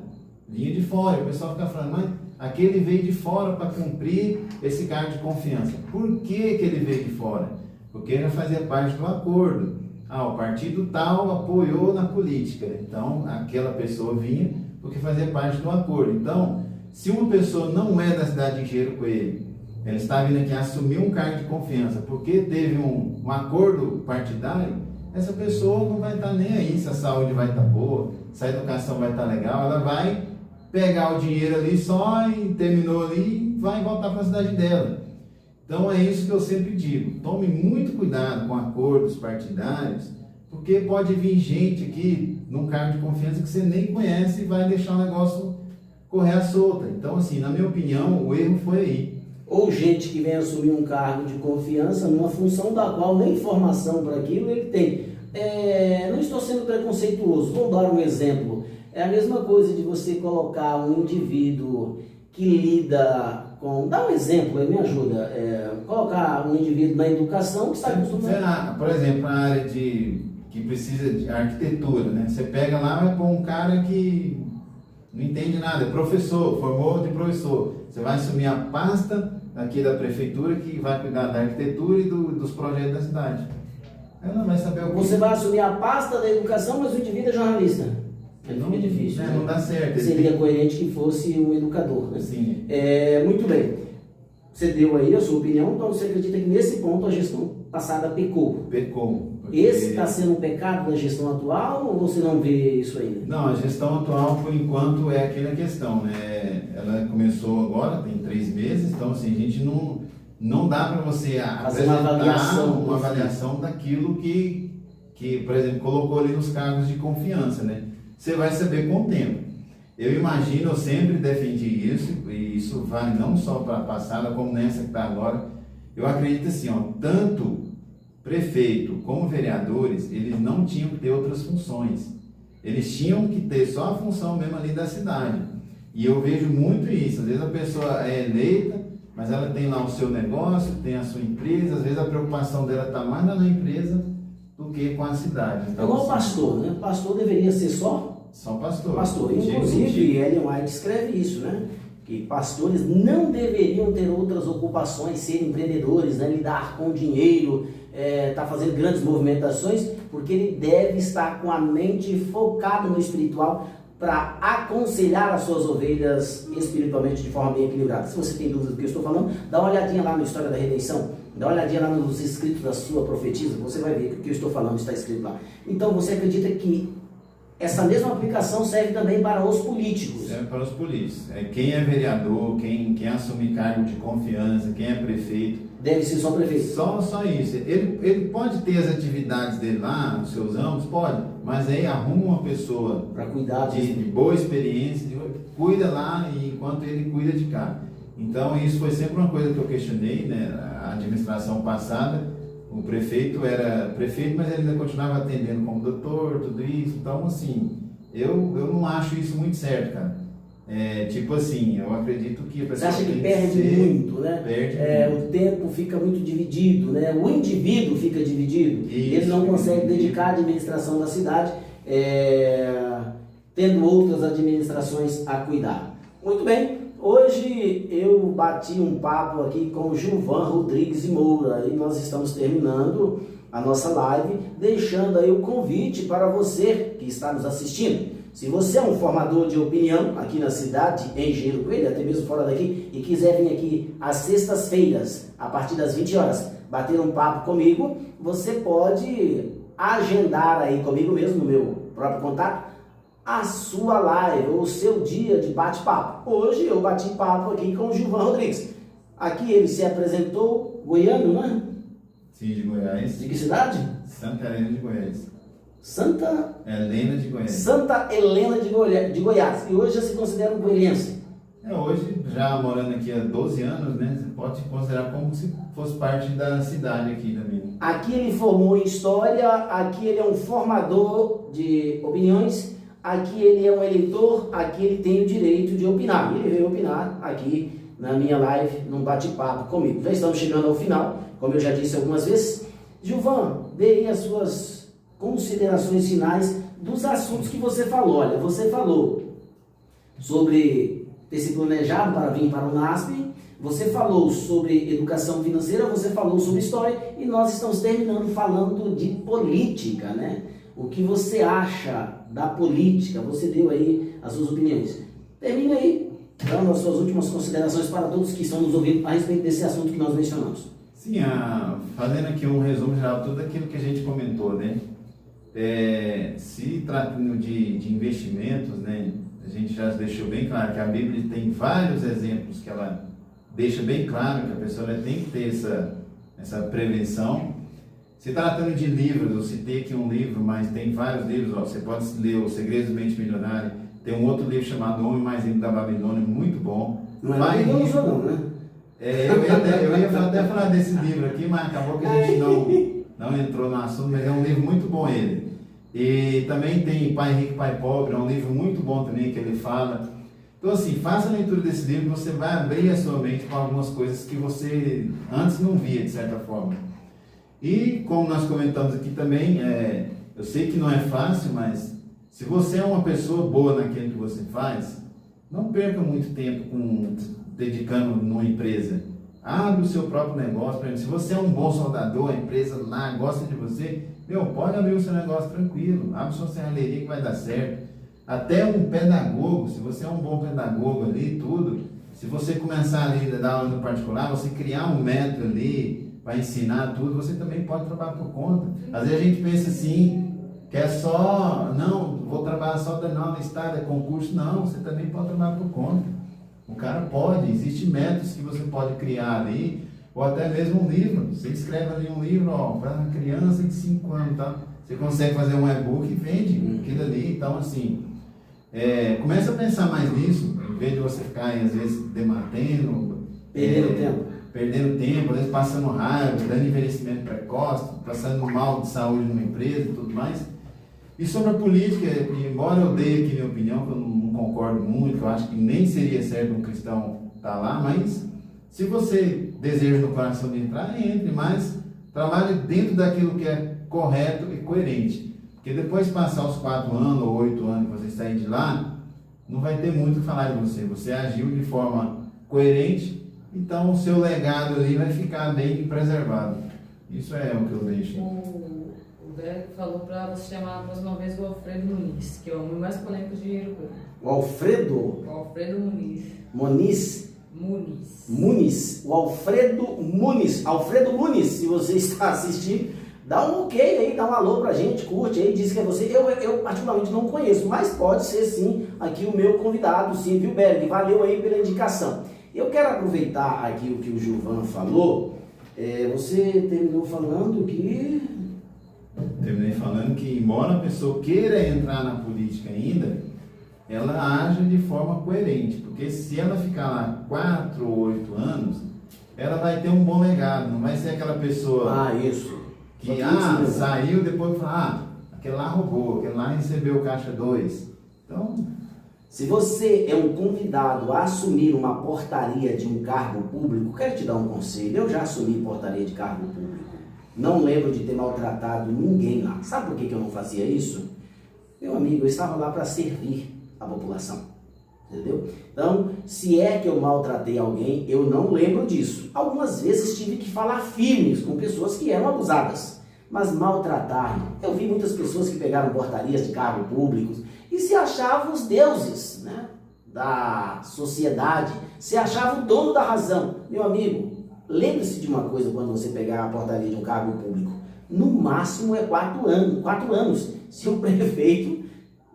Vinha de fora. O pessoal fica falando, mas aquele veio de fora para cumprir esse cargo de confiança. Por que ele veio de fora? Porque ele fazia parte do acordo. O partido tal apoiou na política. Então, aquela pessoa vinha porque fazia parte do acordo. Então, se uma pessoa não é da cidade de Engenheiro Coelho, ela está vindo aqui assumir um cargo de confiança porque teve um acordo partidário, essa pessoa não vai estar nem aí se a saúde vai estar boa, se a educação vai estar legal, ela vai pegar o dinheiro ali só e terminou ali e vai voltar para a cidade dela. Então é isso que eu sempre digo, tome muito cuidado com acordos partidários, porque pode vir gente aqui num cargo de confiança que você nem conhece e vai deixar o negócio correr à solta. Então assim, na minha opinião, o erro foi aí. Ou gente que vem assumir um cargo de confiança numa função da qual nem formação para aquilo ele tem. Não estou sendo preconceituoso, vou dar um exemplo. É a mesma coisa de você colocar um indivíduo que lida com... Dá um exemplo aí, me ajuda. Colocar um indivíduo na educação que está acostumado... Por exemplo, a área que precisa de arquitetura, né? Você pega lá e vai pôr um cara que não entende nada, é professor, formou de professor. Você vai assumir a pasta aqui da prefeitura que vai cuidar da arquitetura e dos projetos da cidade. Ela vai saber o que... Você vai assumir a pasta da educação, mas o indivíduo é jornalista. Não é difícil. Não dá certo. Seria coerente que fosse um educador. Né? Sim. Muito bem. Você deu aí a sua opinião, então você acredita que nesse ponto a gestão passada pecou? Pecou. Porque... Esse está sendo um pecado da gestão atual ou você não vê isso ainda? Não, a gestão atual, por enquanto, é aquela questão, né? Ela começou agora, tem 3 meses, então assim, a gente não dá para você fazer uma avaliação daquilo que, por exemplo, colocou ali nos cargos de confiança, né? Você vai saber com o tempo. Eu imagino, eu sempre defendi isso, e isso vale não só para a passada, como nessa que está agora. Eu acredito assim, tanto prefeito como vereadores, eles não tinham que ter outras funções. Eles tinham que ter só a função mesmo ali da cidade. E eu vejo muito isso. Às vezes a pessoa é eleita, mas ela tem lá o seu negócio, tem a sua empresa, às vezes a preocupação dela está mais na empresa do que com a cidade. Então, igual o pastor, né? O pastor deveria ser só pastor. Pastor. Inclusive, Ellen White escreve isso, né? Que pastores não deveriam ter outras ocupações, ser empreendedores, né? Lidar com dinheiro, tá fazendo grandes movimentações, porque ele deve estar com a mente focada no espiritual para aconselhar as suas ovelhas espiritualmente de forma bem equilibrada. Se você tem dúvida do que eu estou falando, dá uma olhadinha lá na História da Redenção, dá uma olhadinha lá nos escritos da sua profetisa, você vai ver que o que eu estou falando está escrito lá. Então você acredita que essa mesma aplicação serve também para os políticos? Serve para os políticos. Quem é vereador, quem assume cargo de confiança, quem é prefeito... Deve ser só prefeito? Só isso. Ele pode ter as atividades dele lá, nos seus âmbitos, pode, mas aí arruma uma pessoa para cuidar de boa experiência, cuida lá enquanto ele cuida de cá. Então isso foi sempre uma coisa que eu questionei, né? A administração passada, o prefeito era prefeito, mas ele ainda continuava atendendo como doutor, tudo isso. Então assim, eu não acho isso muito certo, cara. Tipo assim, eu acredito que a pessoa... Você acha que perde muito, né? Perde muito. O tempo fica muito dividido, né? O indivíduo fica dividido. Isso, ele não consegue dedicar a administração da cidade, tendo outras administrações a cuidar. Muito bem, hoje eu bati um papo aqui com o Gilvan Rodrigues de Moura e nós estamos terminando a nossa live, deixando aí o convite para você que está nos assistindo. Se você é um formador de opinião aqui na cidade, em Engenheiro Coelho, até mesmo fora daqui, e quiser vir aqui às sextas-feiras, a partir das 20 horas, bater um papo comigo, você pode agendar aí comigo mesmo, no meu próprio contato, a sua live, ou o seu dia de bate-papo. Hoje eu bati papo aqui com o Gilvan Rodrigues. Aqui ele se apresentou, goiano, né? Sim, de Goiás. De que cidade? Santa Helena de Goiás. Santa Helena de Goiás. Santa Helena de Goiás. E hoje já se considera um goiense. Hoje, já morando aqui há 12 anos, né? Você pode considerar como se fosse parte da cidade aqui também. Aqui ele formou em História, aqui ele é um formador de opiniões, aqui ele é um eleitor, aqui ele tem o direito de opinar. Ele veio opinar aqui na minha live, num bate-papo comigo. Já estamos chegando ao final, como eu já disse algumas vezes. Gilvan, dê aí as suas considerações finais dos assuntos que você falou. Olha, você falou sobre ter se planejado para vir para o NASP, você falou sobre educação financeira, você falou sobre história e nós estamos terminando falando de política, né? O que você acha da política? Você deu aí as suas opiniões. Termine aí, dando as suas últimas considerações para todos que estão nos ouvindo a respeito desse assunto que nós mencionamos. Sim, fazendo aqui um resumo geral de tudo aquilo que a gente comentou, né? Se tratando de investimentos, né? A gente já deixou bem claro que a Bíblia tem vários exemplos que ela deixa bem claro que a pessoa tem que ter essa prevenção. Se tratando de livros, eu citei aqui um livro, mas tem vários livros, você pode ler O Segredo do Mente Milionário, tem um outro livro chamado O Homem Mais Rico da Babilônia, muito bom. Não é livro não, né? Eu ia até falar desse livro aqui, mas acabou que a gente não entrou no assunto, mas é um livro muito bom ele. E também tem Pai Rico, Pai Pobre, é um livro muito bom também que ele fala. Então assim, faça a leitura desse livro, você vai abrir a sua mente para algumas coisas que você antes não via, de certa forma. E como nós comentamos aqui também, eu sei que não é fácil, mas se você é uma pessoa boa naquilo que você faz, não perca muito tempo dedicando numa empresa. Abre o seu próprio negócio. Por exemplo, se você é um bom soldador, a empresa lá gosta de você, pode abrir o seu negócio tranquilo, abre sua serralheria que vai dar certo. Até um pedagogo, se você é um bom pedagogo ali, tudo, se você começar ali a dar aula no particular, você criar um método ali para ensinar tudo, você também pode trabalhar por conta. Às vezes a gente pensa assim, que é só, não, vou trabalhar só no estado, é concurso, não, você também pode trabalhar por conta. O cara pode, existem métodos que você pode criar ali, ou até mesmo um livro. Você escreve ali um livro, para uma criança de 5 anos, tá? Você consegue fazer um e-book e vende aquilo ali. Então, assim, começa a pensar mais nisso, em vez de você ficar, às vezes, debatendo, perdendo tempo, às vezes passando raiva, dando envelhecimento precoce, passando mal de saúde numa empresa e tudo mais. E sobre a política, embora eu dê aqui minha opinião, que eu não concordo muito, eu acho que nem seria certo um cristão estar lá, mas se você deseja no coração de entrar, entre, mas trabalhe dentro daquilo que é correto e coerente. Porque depois de passar os 4 anos ou 8 anos que você sair de lá, não vai ter muito o que falar de você. Você agiu de forma coerente, então o seu legado ali vai ficar bem preservado. Isso é o que eu deixo. O Berg falou para você chamar a próxima vez o Alfredo Muniz, que é o homem mais polêmico de Rio Preto. O Alfredo? O Alfredo Muniz. Muniz. O Alfredo Muniz. Alfredo Muniz, se você está assistindo, dá um ok aí, dá um alô pra gente, curte aí, diz que é você. Eu particularmente não conheço, mas pode ser sim aqui o meu convidado, sim, viu, Berg? Valeu aí pela indicação. Eu quero aproveitar aqui o que o Gilvan falou. Você terminou falando que... Terminei falando que, embora a pessoa queira entrar na política ainda, ela age de forma coerente, porque se ela ficar lá 4 ou 8 anos, ela vai ter um bom legado, não vai ser aquela pessoa que saiu depois fala, aquele lá roubou, aquele lá recebeu caixa 2. Então, se você é um convidado a assumir uma portaria de um cargo público, quero te dar um conselho. Eu já assumi portaria de cargo público. Não lembro de ter maltratado ninguém lá. Sabe por que eu não fazia isso? Meu amigo, eu estava lá para servir a população. Entendeu? Então, se é que eu maltratei alguém, eu não lembro disso. Algumas vezes tive que falar firmes com pessoas que eram abusadas. Mas maltratar, eu vi muitas pessoas que pegaram portarias de cargo públicos e se achavam os deuses, né, da sociedade, se achavam o dono da razão. Meu amigo, lembre-se de uma coisa quando você pegar a portaria de um cargo público. No máximo é 4 anos, se o prefeito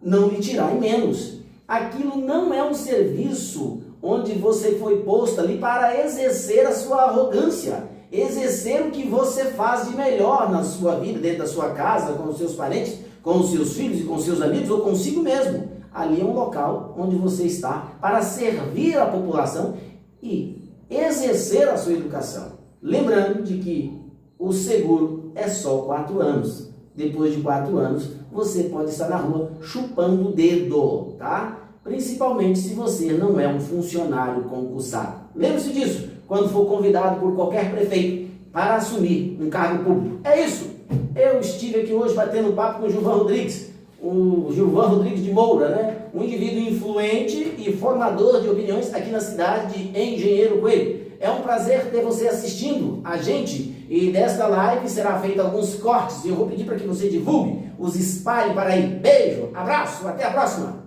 não lhe tirar em menos. Aquilo não é um serviço onde você foi posto ali para exercer a sua arrogância, exercer o que você faz de melhor na sua vida, dentro da sua casa, com os seus parentes, com os seus filhos e com os seus amigos ou consigo mesmo. Ali é um local onde você está para servir a população e exercer a sua educação. Lembrando de que o seguro é só 4 anos. Depois de 4 anos, você pode estar na rua chupando o dedo, tá? principalmente se você não é um funcionário concursado. Lembre-se disso quando for convidado por qualquer prefeito para assumir um cargo público. É isso. Eu estive aqui hoje batendo papo com o Gilvan Rodrigues, o Gilvan Rodrigues de Moura, né? Um indivíduo influente e formador de opiniões aqui na cidade de Engenheiro Coelho. É um prazer ter você assistindo a gente, e desta live será feito alguns cortes e eu vou pedir para que você divulgue, os espalhe para aí. Beijo, abraço, até a próxima!